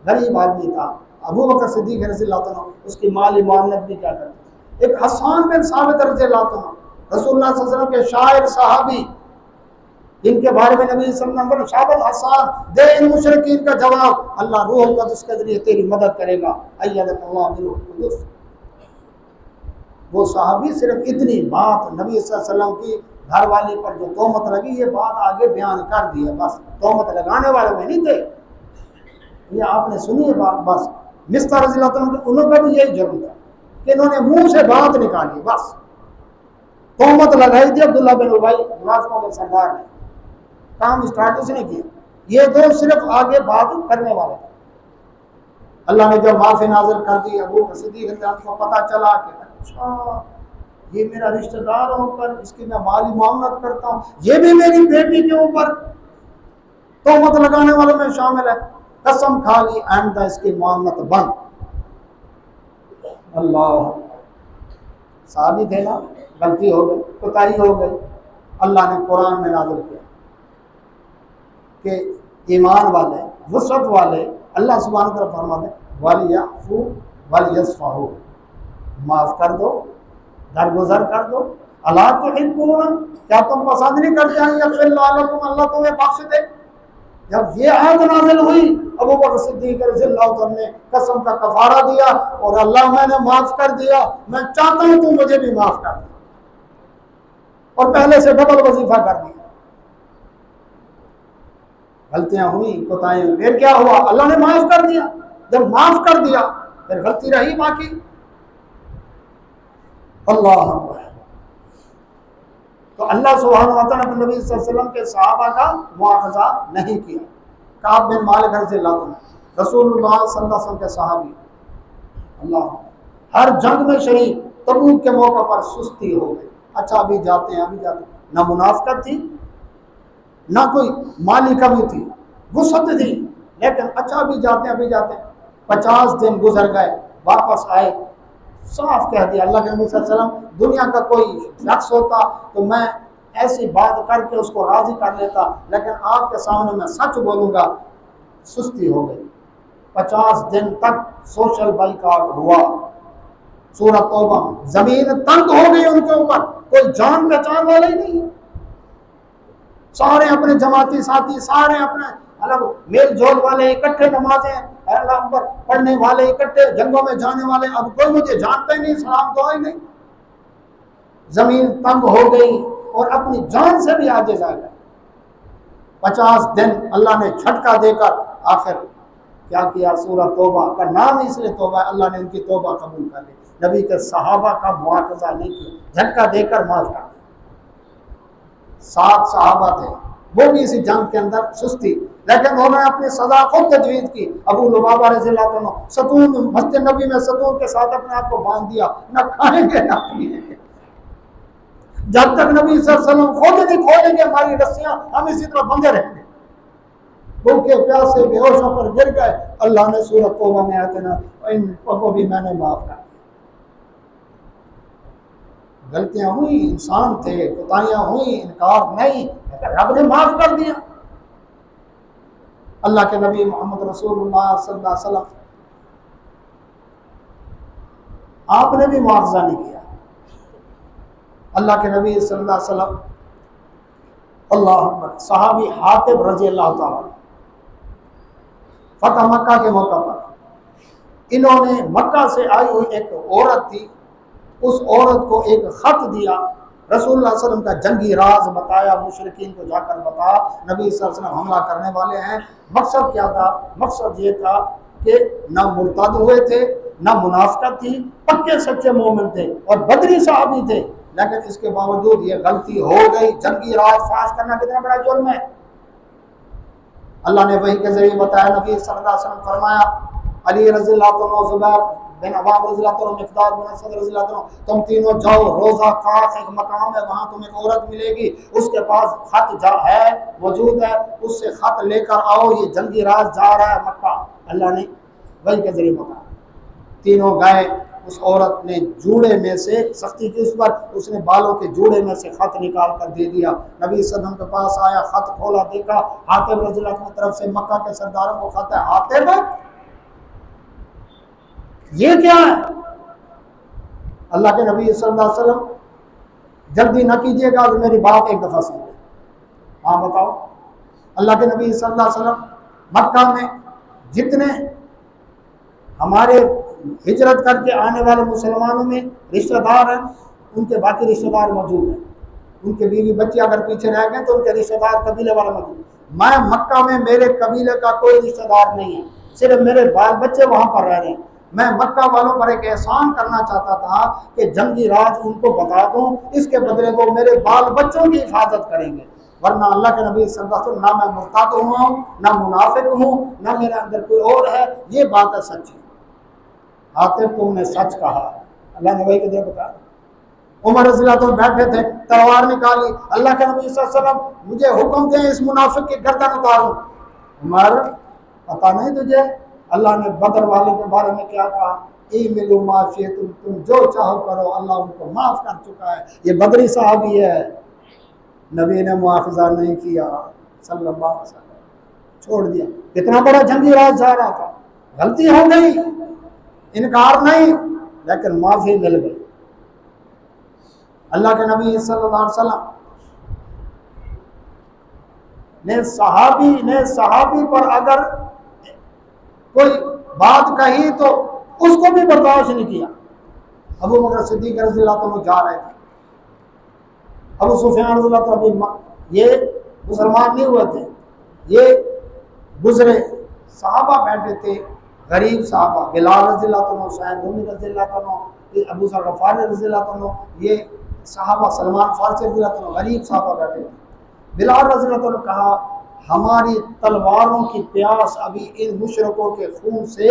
غریب آدمی تھا، ابو بکر صدیق رضی اللہ تعالیٰ اس کی مالی معاملت بھی کیا کرتے، ایک حسان بن ثابت رضی اللہ تعالیٰ رسول اللہ صلی اللہ علیہ وسلم کے شاعر صحابی، جن کے بارے میں نبی صلی اللہ علیہ وسلم شاب الحسان دے ان مشرکین کا جواب، اللہ روح القدس کے ذریعے تیری مدد کرے گا، ایدک اللہ بروح القدس۔ وہ صحابی صرف اتنی بات نبی صلی اللہ علیہ وسلم کی گھر والی پر جو تہمت لگی یہ بات آگے بیان کر دی ہے، بس تہمت لگانے والے میں نہیں تھے، یہ آپ نے سنی ہے بات، بس مصطح رضی اللہ عنہ انہوں کا بھی یہی جرم تھا کہ انہوں نے منہ سے بات نکالی، بس تہمت لگائی تھی عبداللہ بن ابی منافقوں کے سردار نے، کام اسٹارٹ اس نے کیا، یہ دو صرف آگے بات کرنے والے تھے۔ اللہ نے جو معافی نازل کر دی، ابو بکر صدیق رضی اللہ عنہ کو پتہ چلا کہ اچھا یہ میرا رشتہ دار ہو کر اس کی میں مالی معاملت کرتا ہوں، یہ بھی میری بیٹی کے اوپر تہمت لگانے والوں میں شامل ہے، قسم کھا لی آئندہ اس کی معاملت بند۔ اللہ صحابی تھے نا، غلطی ہو گئی، کوتاہی ہو گئی، اللہ نے قرآن میں نازل کیا کہ ایمان والے وسعت والے اللہ سبحانہ و تعالیٰ فرماتے ہیں وَلْيَعْفُوا وَلْيَصْفَحُوا، معاف کر دو، درگزر کر دو، اَلَا تُحِبُّونَ، کیا تم پسند نہیں کرتے ہیں یغفر اللہ لکم، اللہ تمہیں بخش دے؟ جب یہ آیت نازل ہوئی ابو بکر صدیق رضی اللہ عنہ نے قسم کا کفارہ دیا اور اللہ میں نے معاف کر دیا، میں چاہتا ہوں تم مجھے بھی معاف کر دے، اور پہلے سے ڈبل وظیفہ کر دیا۔ غلطیاں ہوئی، کوتاہیاں ہوئی، پھر کیا ہوا؟ اللہ نے معاف کر دیا، جب معاف کر دیا پھر غلطی رہی باقی۔ اللہ اکبر۔ تو اللہ سبحانہ و تعالیٰ نے نبی صلی اللہ علیہ وسلم کے صحابہ کا مواخذہ نہیں کیا۔ کعب بن مالک رضی اللہ عنہ رسول اللہ صلی اللہ علیہ وسلم کے صحابی، اللہ ہر جنگ میں شریک، تبوک کے موقع پر سستی ہو گئی، اچھا ابھی جاتے ہیں ابھی جاتے ہیں، نہ منافقت تھی نہ کوئی مالی کمی تھی، وسعت تھی، لیکن اچھا ابھی جاتے ہیں ابھی جاتے ہیں۔ 50 دن گزر گئے، واپس آئے، صاف کہہ دیا اللہ کے نبی صلی اللہ علیہ وسلم، دنیا کا کوئی شخص ہوتا تو میں ایسی بات کر کے اس کو راضی کر لیتا، لیکن آپ کے سامنے میں سچ بولوں گا، سستی ہو گئی۔ 50 دن تک سوشل بائیکاٹ ہوا، سورۃ توبہ میں زمین تنگ ہو گئی ان کے اوپر، کوئی جان پہچان والا ہی نہیں ہے، سارے اپنے جماعتی ساتھی، سارے اپنے الگ میل جول والے اکٹھے، نمازیں اللہ اکبر پڑھنے والے اکٹھے، جنگوں میں جانے والے، اب کوئی مجھے جانتا ہی نہیں، سلام دعا ہی نہیں، زمین تنگ ہو گئی اور اپنی جان سے بھی عاجز آ گئے۔ 50 دن اللہ نے جھٹکا دے کر آخر کیا کیا؟ سورۃ توبہ کا نام اس لیے توبہ ہے، اللہ نے ان کی توبہ قبول کر لی، نبی کے صحابہ کا مواخذہ نہیں کیا، جھٹکا دے کر معاف کر دیا۔ 7 صحابہ تھے، وہ بھی اسی جنگ کے اندر سستی، لیکن انہوں نے اپنی سزا خود تجویز کی۔ ابو لبابہ رضی اللہ عنہ ستون مسجد نبی میں ستون کے ساتھ اپنے آپ کو باندھ دیا، نہ کھائیں گے نہ پیئیں گے جب تک نبی صلی اللہ علیہ وسلم خود نہیں کھولیں گے ہماری رسیاں، ہم اسی طرح بندے رہیں گے۔ بھوکے پیاسے بے ہوشوں پر گر گئے، اللہ نے سورۃ توبہ میں آتے نا ان کو بھی میں نے معاف کر دیا۔ غلطیاں ہوئی، انسان تھے، کوتاہیاں ہوئی، انکار نہیں، لیکن رب نے معاف کر دیا۔ اللہ کے نبی محمد رسول اللہ صلی اللہ علیہ وسلم آپ نے بھی معاوضہ نہیں کیا۔ اللہ کے نبی صلی اللہ علیہ وسلم، اللہ اکبر، صحابی حاتب رضی اللہ تعالیٰ فتح مکہ کے موقع پر انہوں نے مکہ سے آئی ہوئی ایک عورت تھی، اس عورت کو ایک خط دیا، رسول اللہ صلی اللہ علیہ وسلم کا جنگی راز بتایا، مشرکین کو جا کر بتا نبی صلی اللہ علیہ وسلم حملہ کرنے والے ہیں۔ مقصد کیا تھا؟ مقصد یہ تھا کہ نہ مرتد ہوئے تھے، نہ منافقت تھی، پکے سچے مومن تھے اور بدری صحابی تھے، لیکن اس کے باوجود یہ غلطی ہو گئی۔ جنگی راز فاش کرنا کتنا بڑا جرم ہے۔ اللہ نے وحی کے ذریعے بتایا، نبی صلی اللہ علیہ وسلم فرمایا، علی رضی اللہ عنہ، زبیر بن عوام رضی اللہ عنہ، مقداد بن اسود رضی اللہ عنہ، تم تینوں جاؤ، روزہ خاص ایک مقام ہے، وہاں تمہیں ایک عورت ملے گی، اس کے پاس خط جا ہے، موجود ہے، اس سے خط لے کر آؤ، یہ جنگی راز جا رہا ہے مکہ۔ اللہ نے وحی کے ذریعے بتایا۔ تینوں گئے، اس عورت نے جوڑے میں سے سختی کی اس پر، اس نے بالوں کے جوڑے میں سے خط نکال کر دے دیا۔ نبی صلی اللہ علیہ وسلم کے پاس آیا، خط کھولا، دیکھا حاتب رضی اللہ عنہ کی طرف سے مکہ کے سرداروں کو خط ہے۔ حاتب یہ کیا ہے؟ اللہ کے نبی صلی اللہ علیہ وسلم، جلدی نہ کیجیے گا، میری بات ایک دفعہ سن لیں۔ ہاں بتاؤ۔ اللہ کے نبی صلی اللہ علیہ وسلم مکہ میں جتنے ہمارے ہجرت کر کے آنے والے مسلمانوں میں رشتہ دار ہیں، ان کے باقی رشتہ دار موجود ہیں، ان کے بیوی بچے اگر پیچھے رہ گئے تو ان کے رشتہ دار قبیلے والے موجود ہیں۔ میں مکہ میں میرے قبیلے کا کوئی رشتہ دار نہیں ہے، صرف میرے بال بچے وہاں پر رہ رہے ہیں۔ میں مکہ والوں پر ایک احسان کرنا چاہتا تھا کہ جنگی راز ان کو بتا دوں، اس کے بدلے وہ میرے بال بچوں کی حفاظت کریں گے، ورنہ اللہ کے نبی صلی اللہ علیہ وسلم، نہ میں مرتد ہوا ہوں، نہ منافق ہوں، نہ میرے اندر کوئی اور ہے، یہ بات ہے سچی۔ حاتب تم نے سچ کہا ہے، اللہ نے وہی کہ دے بتا۔ عمر رضی اللہ عنہ بیٹھے تھے، تلوار نکالی، اللہ کے نبی صلی اللہ علیہ وسلم مجھے حکم دیں اس منافق کی گردن اتاروں۔ عمر پتہ نہیں تجھے اللہ نے بدر والے کے بارے میں کیا کہا؟ ایملوا ما شئتم، تم جو چاہو کرو، اللہ ان کو معاف کر چکا ہے۔ یہ بدری صحابی ہے، نبی نے مواخذہ نہیں کیا صلی اللہ علیہ وسلم، چھوڑ دیا۔ کتنا بڑا جنگی راز جا رہا تھا، غلطی ہو گئی، انکار نہیں، لیکن معافی مل گئی۔ اللہ کے نبی صلی اللہ علیہ وسلم نے صحابی پر اگر کوئی بات کہی تو اس کو بھی برداشت نہیں کیا۔ ابو بکر صدیق رضی اللہ عنہ جا رہے تھے، ابو سفیان رضی اللہ عنہ، یہ مسلمان نہیں ہوئے تھے، یہ گزرے، صحابہ بیٹھے تھے، غریب صحابہ، بلال رضی اللہ عنہ، سعید رومی رضی اللہ عنہ، ابو ذر غفاری رضی اللہ عنہ، یہ صحابہ، سلمان فارسی رضی اللہ عنہ، غریب صحابہ بیٹھے تھے۔ بلال رضی اللہ عنہ کہا ہماری تلواروں کی پیاس ابھی ان مشرکوں کے خون سے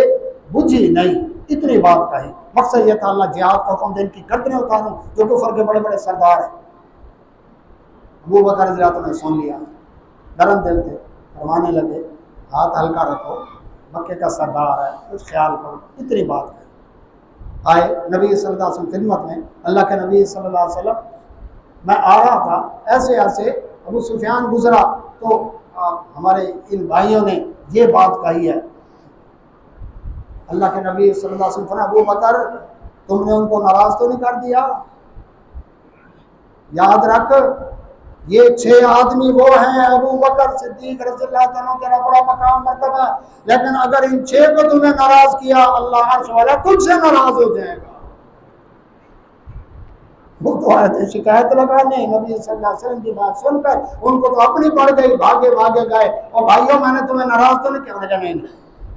بجھی نہیں، اتنی بات کہی۔ مقصد یہ تھا اللہ جہاد کا حکم دے، ان کی گردنیں اتاروں جو کفر کے بڑے بڑے سردار ہیں۔ ابو بکر رضی اللہ عنہ نے سن لیا، نرم دل تھے، فرمانے لگے ہاتھ ہلکا رکھو، مکے کا سردار ہے، کچھ خیال کرو، اتنی بات کہی۔ آئے نبی صلی اللہ علیہ وسلم خدمت میں، اللہ کے نبی صلی اللہ علیہ وسلم، میں آ رہا تھا، ایسے ایسے ابو سفیان گزرا تو ہمارے ان بھائیوں نے یہ بات کہی ہے۔ اللہ کے نبی صلی اللہ علیہ وسلم فرمایا ابو بکر تم نے ان کو ناراض تو نہیں کر دیا؟ یاد رکھ یہ 6 آدمی وہ ہیں، ابو بکر صدیق رضی اللہ عنہ تیرا بڑا مقام مرتبہ، لیکن اگر ان 6 کو تم نے ناراض کیا اللہ عرش والا تجھ سے ناراض ہو جائے گا۔ وہ تو آئے تھے شکایت لگانے، نبی صلی اللہ علیہ وسلم کی بات سن کر ان کو تو اپنی پڑ گئی، بھاگے گئے، اور بھائیوں میں نے تمہیں ناراض تو نہیں کیا؟ نہیں،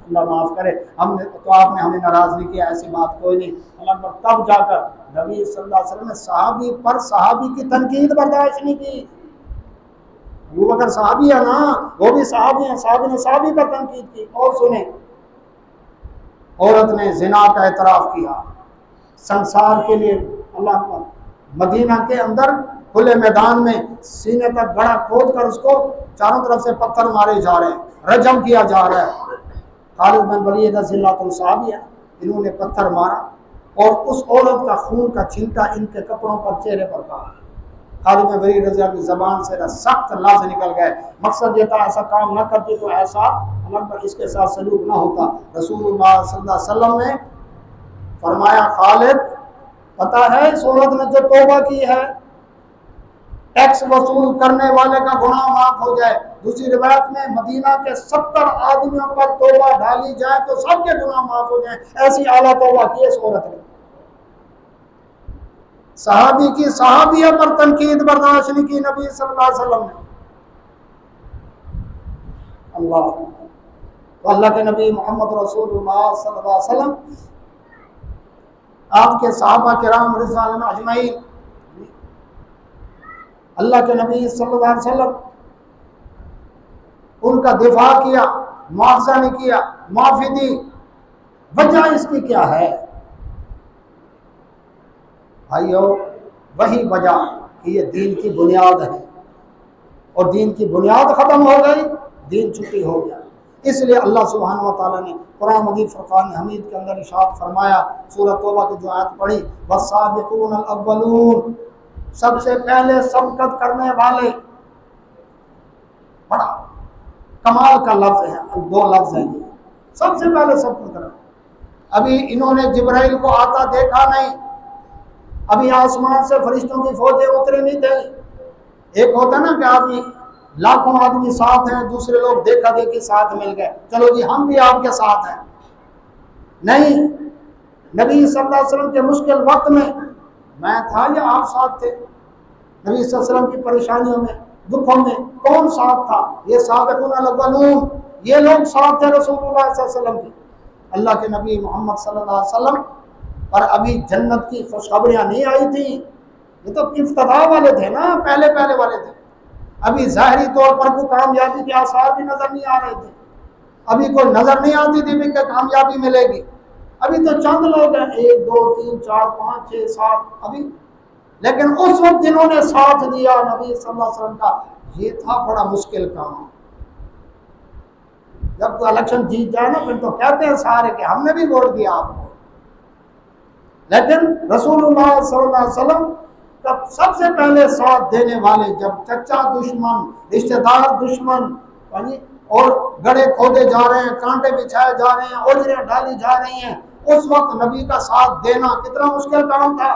اللہ معاف کرے، ہم نے تو آپ نے ہمیں ناراض نہیں کیا، ایسی بات کوئی نہیں۔ اللہ تب جا کر نبی صلی اللہ علیہ وسلم نے صحابی پر صحابی کی تنقید برداشت نہیں کی۔ ابو بکر صحابی ہے نا، وہ بھی صحابی ہیں، صحابی نے صحابی پر تنقید کی۔ اور سنیں، عورت نے زنا کا اعتراف کیا سنسار کے لیے، اللہ کا مدینہ کے اندر کھلے میدان میں سینے تک گڑھا کھود کر اس کو چاروں طرف سے پتھر مارے جا رہے ہیں، رجم کیا جا رہا ہے۔ خالد بن ولید رضی اللہ عنہ صحابی ہے، انہوں نے پتھر مارا اور اس عورت کا خون کا چھینٹا ان کے کپڑوں پر، چہرے پر پڑا۔ خالد بن ولید رضی اللہ کی زبان سے سخت لفظ نکل گئے، مقصد یہ تھا ایسا کام نہ کرتی تو ایسا اللہ اس کے ساتھ سلوک نہ ہوتا۔ رسول اللہ صلی اللہ علیہ وسلم نے فرمایا خالد پتہ ہے اس عورت نے جو توبہ کی ہے ٹیکس وصول کرنے والے کا گناہ معاف ہو جائے۔ دوسری روایت میں مدینہ کے 70 آدمیوں پر توبہ ڈالی جائے تو سب کے گناہ معاف ہو جائیں، ایسی اعلیٰ توبہ کی اس عورت نے۔ صحابی کی صحابیہ پر تنقید برداشت نہیں کی نبی صلی اللہ علیہ وسلم نے۔ اللہ تو اللہ کے نبی محمد رسول اللہ صلی اللہ علیہ وسلم، آپ کے صحابہ کرام رضوان اللہ اجمعین، اللہ کے نبی صلی اللہ علیہ وسلم ان کا دفاع کیا، معاوضہ نہیں کیا، معافی دی۔ وجہ اس کی کیا ہے بھائیو؟ وہی وجہ کہ یہ دین کی بنیاد ہے، اور دین کی بنیاد ختم ہو گئی، دین چھٹی ہو گیا۔ اس لیے اللہ سبحانہ و تعالیٰ نے قرآن مجید فرقان حمید کے اندر ارشاد فرمایا، سورۃ توبہ کی جو آیت پڑھی، والسابقون الاولون، سب سے پہلے سبقت کرنے والے، بڑا کمال کا لفظ ہے، دو لفظ ہیں یہ، سب سے پہلے سبقت کرنے۔ ابھی انہوں نے جبرائیل کو آتا دیکھا نہیں، ابھی آسمان سے فرشتوں کی فوجیں اتری نہیں تھیں۔ ایک ہوتا نا کہ آدمی لاکھوں آدمی ساتھ ہیں، دوسرے لوگ دیکھا دیکھی ساتھ مل گئے، چلو جی ہم بھی آپ کے ساتھ ہیں۔ نہیں، نبی صلی اللہ علیہ وسلم کے مشکل وقت میں تھا یا آپ ساتھ تھے؟ نبی صلی اللہ علیہ وسلم کی پریشانیوں میں، دکھوں میں کون ساتھ تھا؟ یہ سابقون الاولون، یہ لوگ ساتھ تھے رسول اللہ صلی اللہ علیہ وسلم کی۔ اللہ کے نبی محمد صلی اللہ علیہ وسلم پر ابھی جنت کی خوشخبریاں نہیں آئی تھیں، یہ تو ابتدا والے تھے نا، پہلے والے تھے۔ ابھی ظاہری طور پر کوئی کامیابی کے آثار بھی نظر نہیں آ رہے تھے، ابھی کوئی نظر نہیں آتی تھی کہ کامیابی ملے گی۔ ابھی تو چند لوگ ہیں، 1 2 3 4 5 6 7 ابھی، لیکن اس وقت جنہوں نے ساتھ دیا نبی صلی اللہ علیہ وسلم کا، یہ تھا بڑا مشکل کام۔ جب تو الیکشن جیت جائے نا پھر تو کہتے ہیں سارے کہ ہم نے بھی ووٹ دیا آپ کو، لیکن رسول اللہ صلی اللہ علیہ وسلم کا سب سے پہلے ساتھ دینے والے، جب چچا دشمن، رشتہ دار دشمن، اور گڑھے کھودے جا رہے ہیں، کانٹے بچھائے جا رہے ہیں، اوجریں ڈالی جا رہی ہیں، اس وقت نبی کا ساتھ دینا کتنا مشکل کام تھا۔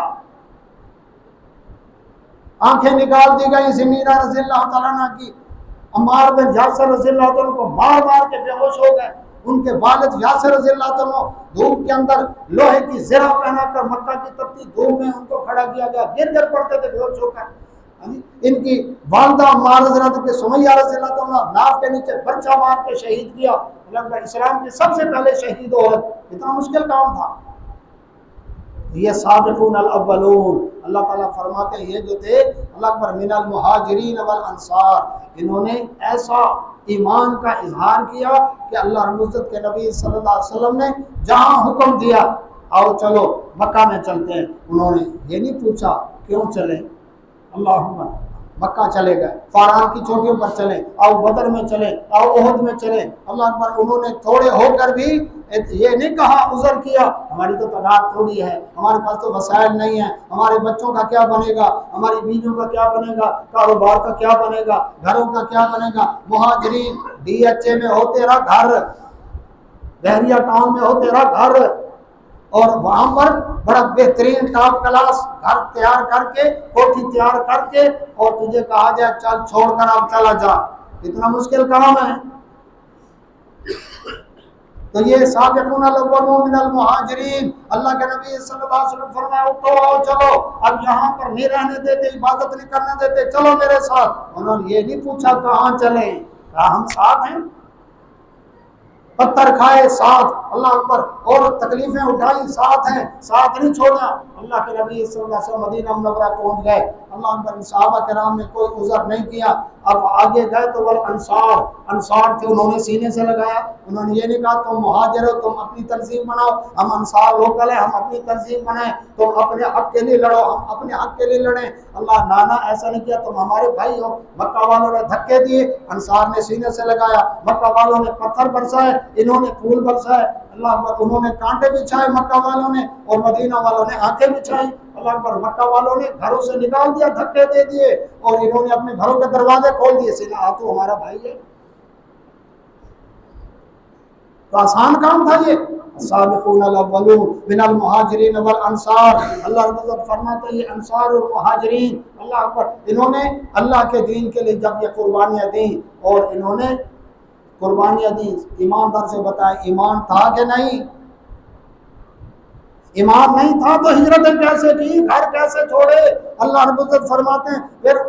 آنکھیں نکال دی گئی زمینہ رضی اللہ تعالیٰ عنہ کی، عمار بن یاسر رضی اللہ تعالیٰ کو مار مار کے بے ہوش ہو گئے، ان کے والد یاسر رضی اللہ تعالیٰ دھوپ کے اندر لوہے کی زرہ پہنا کر مکہ کی تپتی دھوپ میں ان کو کھڑا کیا گیا، گر پڑتے تھے بے ہوش ہو کر۔ ان کی والدہ عمار رضی اللہ تعالیٰ سمیہ رضی اللہ تعالیٰ ناف کے نیچے برچا مار کے شہید کیا، اسلام کی سب سے پہلے شہید عورت، اتنا مشکل کام تھا۔ یہ سابقون الاولون، اللہ تعالیٰ فرماتے ہیں یہ جو تھے اللہ اکبر من المہاجرین والانصار، انہوں نے ایسا ایمان کا اظہار کیا کہ اللہ رب العزت کے نبی صلی اللہ علیہ وسلم نے جہاں حکم دیا آؤ چلو مکہ میں چلتے ہیں، انہوں نے یہ نہیں پوچھا کیوں چلیں، اللہم مکہ چلے گئے، فاران کی چوٹیوں پر چلیں، آؤ بدر میں چلیں، آؤ احد میں چلیں، اللہ اکبر۔ انہوں نے تھوڑے ہو کر بھی یہ نہیں کہا عذر کیا ہماری تو تعداد تھوڑی ہے، ہمارے پاس تو وسائل نہیں ہیں، ہمارے بچوں کا کیا بنے گا، ہماری بیویوں کا کیا بنے گا، کاروبار کا کیا بنے گا، گھروں کا کیا بنے گا۔ مہاجرین DHA میں ہوتے رہا گھر، بحریہ ٹاؤن میں ہوتے رہا گھر، اور وہاں پر بڑا بہترین ٹاپ کلاس گھر تیار کر کے، کوٹھی تیار کر کے، اور تجھے کہا جائے چل چھوڑ کر اب چلا جا، اتنا مشکل کام ہے۔ تو یہ سابقون الاولون من المہاجرین، اللہ کے نبی صلی اللہ علیہ وسلم فرمایا اٹھو آؤ چلو، اب یہاں پر نہیں رہنے دیتے، عبادت نہیں کرنے دیتے، چلو میرے ساتھ۔ انہوں نے یہ نہیں پوچھا کہاں چلیں، کہا ہم ساتھ ہیں، پتھر کھائے ساتھ، اللہ اکبر، اور تکلیفیں اٹھائی ساتھ ہیں، ساتھ نہیں چھوڑا۔ اللہ کے نبی صلی اللہ علیہ وسلم مدینہ منورہ پہنچ گئے، اللہ پر صحابہ کرام نے کوئی عذر نہیں کیا۔ اب آگے گئے تو وہ انصار تھے، انہوں نے سینے سے لگایا، انہوں نے یہ نہیں کہا تم مہاجر ہو تم اپنی تنظیم بناؤ، ہم انصار لوکل ہیں ہم اپنی تنظیم بنائیں، تم اپنے حق کے لیے لڑو ہم اپنے حق کے لیے لڑیں۔ اللہ نانا ایسا نہیں کیا، تم ہمارے بھائی ہو۔ مکہ والوں نے دھکے دیے، انصار نے سینے سے لگایا، مکہ والوں نے پتھر برسائے، انہوں نے پھول برسائے، اللہ اکبر، انہوں نے کانٹے بچھائے مکہ والوں نے، اور مدینہ والوں نے آنکھیں بچھائی، اللہ اکبر۔ مکہ والوں نے گھروں سے نکال دیا، دھکے دے دیے، اور انہوں نے اپنے گھروں کے دروازے کھول دیے، سینا ہاں تو ہمارا بھائی ہے۔ تو آسان کام تھا یہ۔ السابقون الاولون من المہاجرین والانصار، اللہ رب العزت فرماتا ہے یہ انصار اور مہاجرین، اللہ اکبر، انہوں نے اللہ کے دین کے لیے جب یہ قربانیاں دیں، اور انہوں نے قربانیاں دیں، ایماندار سے بتائیں ایمان تھا کہ نہیں؟ ایمان نہیں تھا تو ہجرتیں کیسے کی، گھر کیسے چھوڑے؟ اللہ رب العزت فرماتے ہیں پھر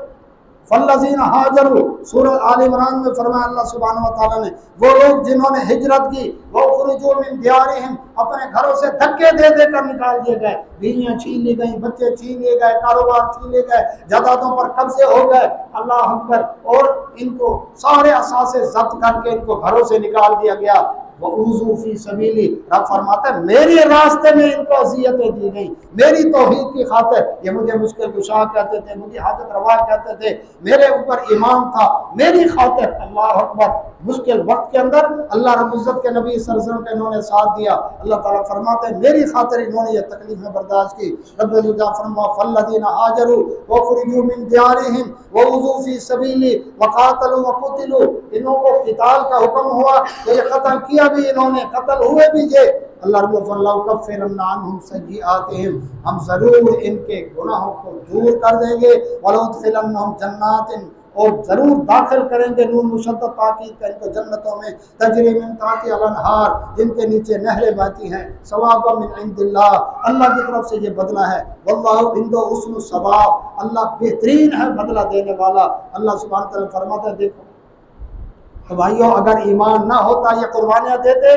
فالذین ہاجروا، سورہ آل عمران میں فرمایا اللہ سبحانہ و تعالیٰ نے، وہ لوگ جنہوں نے ہجرت کی، وہ خرجوا من دیارہم، اپنے گھروں سے دھکے دے دے کر نکال دیے گئے، بیویاں چھین لی گئیں، بچے چھین لیے گئے، کاروبار چھین لیے گئے، جائیدادوں پر قبضے ہو گئے، اللہ اکبر، اور ان کو سارے اثاثے ضبط کر کے ان کو گھروں سے نکال دیا گیا۔ وَأُوذُوا فِي سَبِيلِي، رب فرماتا ہے میرے راستے میں ان کو اذیتیں دی گئیں، میری توحید کی خاطر، یہ مجھے مشکل کشا کہتے تھے، مجھے حاجت روا کہتے تھے، میرے اوپر ایمان تھا، میری خاطر، اللہ اکبر، مشکل وقت کے اندر اللہ رب العزت کے نبی صلی اللہ علیہ وسلم کا انہوں نے ساتھ دیا۔ اللہ تعالیٰ فرماتے ہیں میری خاطر انہوں نے یہ تکلیفیں برداشت کی۔ رب العزت فرمایا فالذین ہاجروا وخرجوا من دیارہم وأوذوا فی سبیلی وقاتلوا وقتلوا، انہوں کو قتال کا حکم ہوا تو یہ قتل کیا بھی انہوں نے، قتل ہوئے بھی یہ۔ اللہ رب لَأُكَفِّرَنَّ عَنْهُمْ سَيِّئَاتِهِمْ، ہم ضرور ان کے گناہوں کو دور کر دیں گے، وَلَأُدْخِلَنَّهُمْ جَنَّاتٍ، اور ضرور داخل کریں گے، نون مشدد تاکید کا، ان کو جنتوں میں، تجری من تحتہا الانہار، جن کے نیچے نہریں بہتی ہیں، ثوابا من عند اللہ، اللہ کی طرف سے یہ بدلہ ہے، واللہ عنده حسن الثواب، اللہ بہترین ہے بدلہ دینے والا۔ اللہ سبحانہ وتعالی فرماتا ہے دیکھو تو بھائیو اگر ایمان نہ ہوتا یہ قربانیاں دیتے،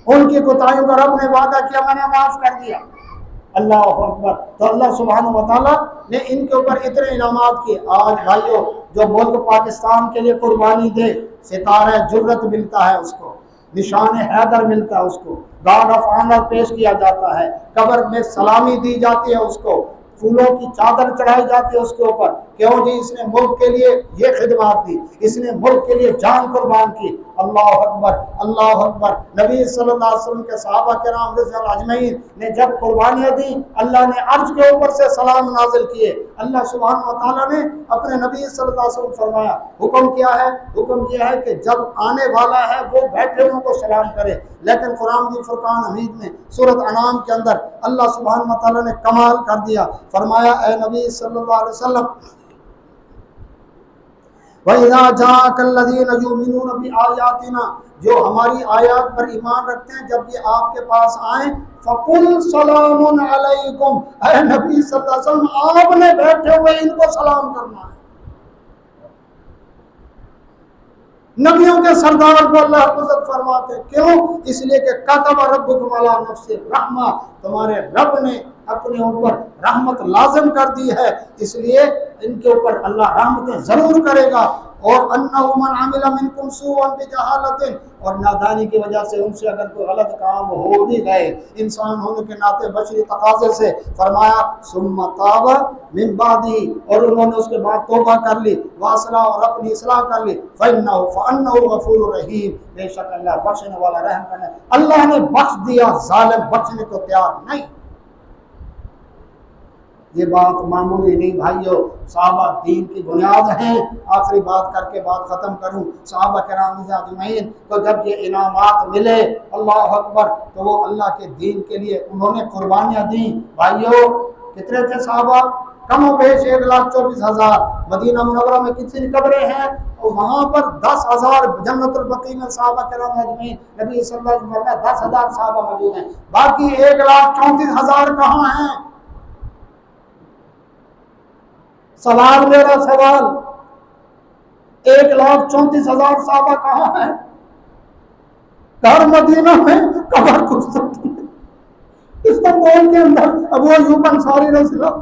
ان کی کوتاہیوں کا رب نے وعدہ کیا میں نے معاف کر دیا، اللہ اکبر۔ تو اللہ سبحانہ وتعالیٰ نے ان کے اوپر اتنے انعامات کیے۔ آج بھائیو جو ملک پاکستان کے لیے قربانی دے، ستارہ جرت ملتا ہے اس کو، نشان حیدر ملتا ہے اس کو، گارڈ آف آنر پیش کیا جاتا ہے، قبر میں سلامی دی جاتی ہے اس کو، پھولوں کی چادر چڑھائی جاتی ہے اس کے اوپر، کیوں جی اس نے ملک کے لیے یہ خدمات دی، اس نے ملک کے لیے جان قربان کی، اللہ اکبر، اللہ اکبر۔ نبی صلی اللہ علیہ وسلم کے صحابہ کرام رضی اللہ اجمعین نے جب قربانیاں دیں، اللہ نے عرش کے اوپر سے سلام نازل کیے۔ اللہ سبحانہ و تعالیٰ نے اپنے نبی صلی اللہ علیہ وسلم فرمایا، حکم کیا ہے؟ حکم یہ ہے کہ جب آنے والا ہے وہ بیٹھے ہوں کو سلام کرے، لیکن قرآن دی فرقان حمید میں سورۃ انعام کے اندر اللہ سبحانہ و تعالیٰ نے کمال کر دیا، فرمایا اے نبی صلی اللہ علیہ وسلم وَإِذَا جَاءَكَ الَّذِينَ يُؤْمِنُونَ بِآيَاتِنَا، جو ہماری آیات پر ایمان رکھتے ہیں جب یہ آپ کے پاس آئیں، فَقُلْ سَلَامٌ عَلَيْكُمْ، اے نبی صلی اللہ علیہ وسلم آپ نے بیٹھے ہوئے ان کو سلام کرنا ہے۔ نبیوں کے سردار کو اللہ رب العزت فرماتے ہیں، کیوں؟ اس لیے کہ کتب ربکم علی نفسہ الرحمہ، تمہارے رب نے اپنے اوپر رحمت لازم کر دی ہے، اس لیے ان کے اوپر اللہ رحمتیں ضرور کرے گا۔ اور انہ من عمل منکم سوءا بجہالۃ، اور نادانی کی وجہ سے ان سے اگر کوئی غلط کام ہو بھی گئے، انسان ہونے کے ناطے بشری تقاضے سے، فرمایا ثم تاب من بعدہ، اور انہوں نے اس کے بعد توبہ کر لی، واصلح، اور اپنی اصلاح کر لی، فانہ غفور رحیم، بے شک اللہ بخشنے والا رحم کرنے، اللہ نے بخش دیا، ظالم بخشنے کو تیار نہیں۔ یہ بات معمولی نہیں بھائیو، صحابہ دین کی بنیاد ہیں۔ آخری بات کر کے بات ختم کروں، صحابہ کرام اجمعین کو جب یہ انعامات ملے، اللہ اکبر، تو وہ اللہ کے دین کے لیے انہوں نے قربانیاں دیں۔ بھائیو کتنے تھے صحابہ؟ کم و بیش 1,24,000۔ مدینہ منورہ میں کتنی قبریں ہیں؟ وہاں پر 10,000 جنت البقیع میں صحابہ کرام اجمعین، نبی صلی اللہ علیہ وسلم میں 10,000 صحابہ موجود ہیں، باقی 1,34,000 کہاں ہیں؟ سوال میرا سوال، 1,34,000 صحابہ کہاں ہیں؟ گھر مدینہ میں، قبر کچھ استنبول کے اندر ابو ایوب انصاری رضی اللہ،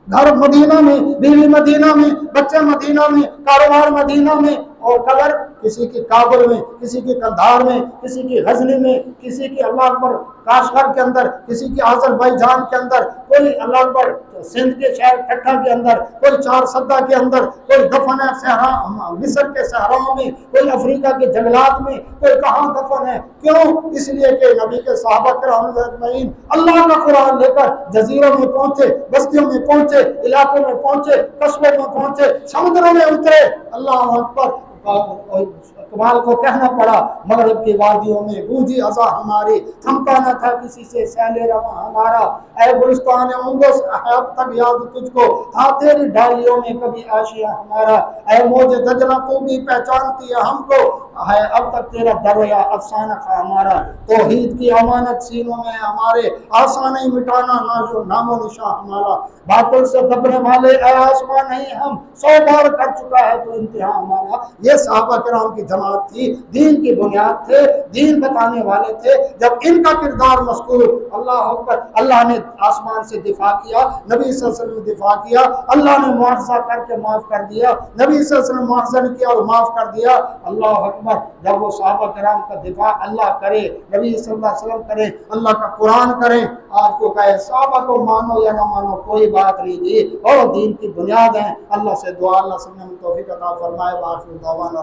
گھر مدینہ میں، بیوی مدینہ میں، بچے مدینہ میں، کاروبار مدینہ میں، اور قبر کسی کی کابل میں، کسی کی قندھار میں، کسی کی غزنی میں، کسی کی اللہ اکبر کاشغر کے اندر، کسی کی آذربائیجان کے اندر، کوئی اللہ اکبر سندھ کے شہر ٹھٹھا کے اندر، کوئی چار سدہ کے اندر، کوئی دفن ہے صحرا مصر کے صحراؤں میں، کوئی افریقہ کے جنگلات میں، کوئی کہاں دفن ہے۔ کیوں؟ اس لیے کہ نبی کے صحابہ کرام اجمعین اللہ کا قرآن لے کر جزیروں میں پہنچے، بستیوں میں پہنچے، علاقوں میں پہنچے، قصبوں میں پہنچے، سمندروں میں اترے۔ اللہ اکبر، کمال کو کہنا پڑا مغرب کی وادیوں میں گونجی اذا ہماری، تھمتا نہ تھا کسی سے سیل رواں ہمارا، اے گلستان اندس اب تک یاد تجھ کو تھا تیری ڈالیوں میں کبھی آشیاں ہمارا، اے موج دجلہ تو بھی پہچانتی ہے ہم کو، ہے اب تک تیرا دریا افسانہ تھا ہمارا، توحید کی امانت سینوں میں ہمارے، آسان ہی مٹانا نام و نشاں ہمارا، باطل سے دبنے والے اے آسمان نہیں ہم، 100 بار کر چکا ہے تو انتہا ہمارا۔ یہ صحابہ کرام کی جماعت تھی، دین کی بنیاد تھے، دین بتانے والے تھے۔ جب ان کا کردار مذکور، اللہ اکبر، اللہ نے آسمان سے دفاع کیا، نبی صلی اللہ علیہ وسلم نے دفاع کیا، اللہ نے معاوضہ کر کے معاف کر دیا، نبی صلی اللہ علیہ وسلم معاوضہ نے کیا اور معاف کر دیا۔ اللہ اکبر، جب وہ صحابہ کرام کا دفاع اللہ کرے، نبی صلی اللہ علیہ وسلم کرے، اللہ کا قرآن کرے، آج کو کہے صحابہ کو مانو یا نہ مانو کوئی بات نہیں جی، اور دین کی بنیاد ہیں۔ اللہ سے دعا اللہ سب نے توفیق عطا فرمائے۔ وآخر دعوانا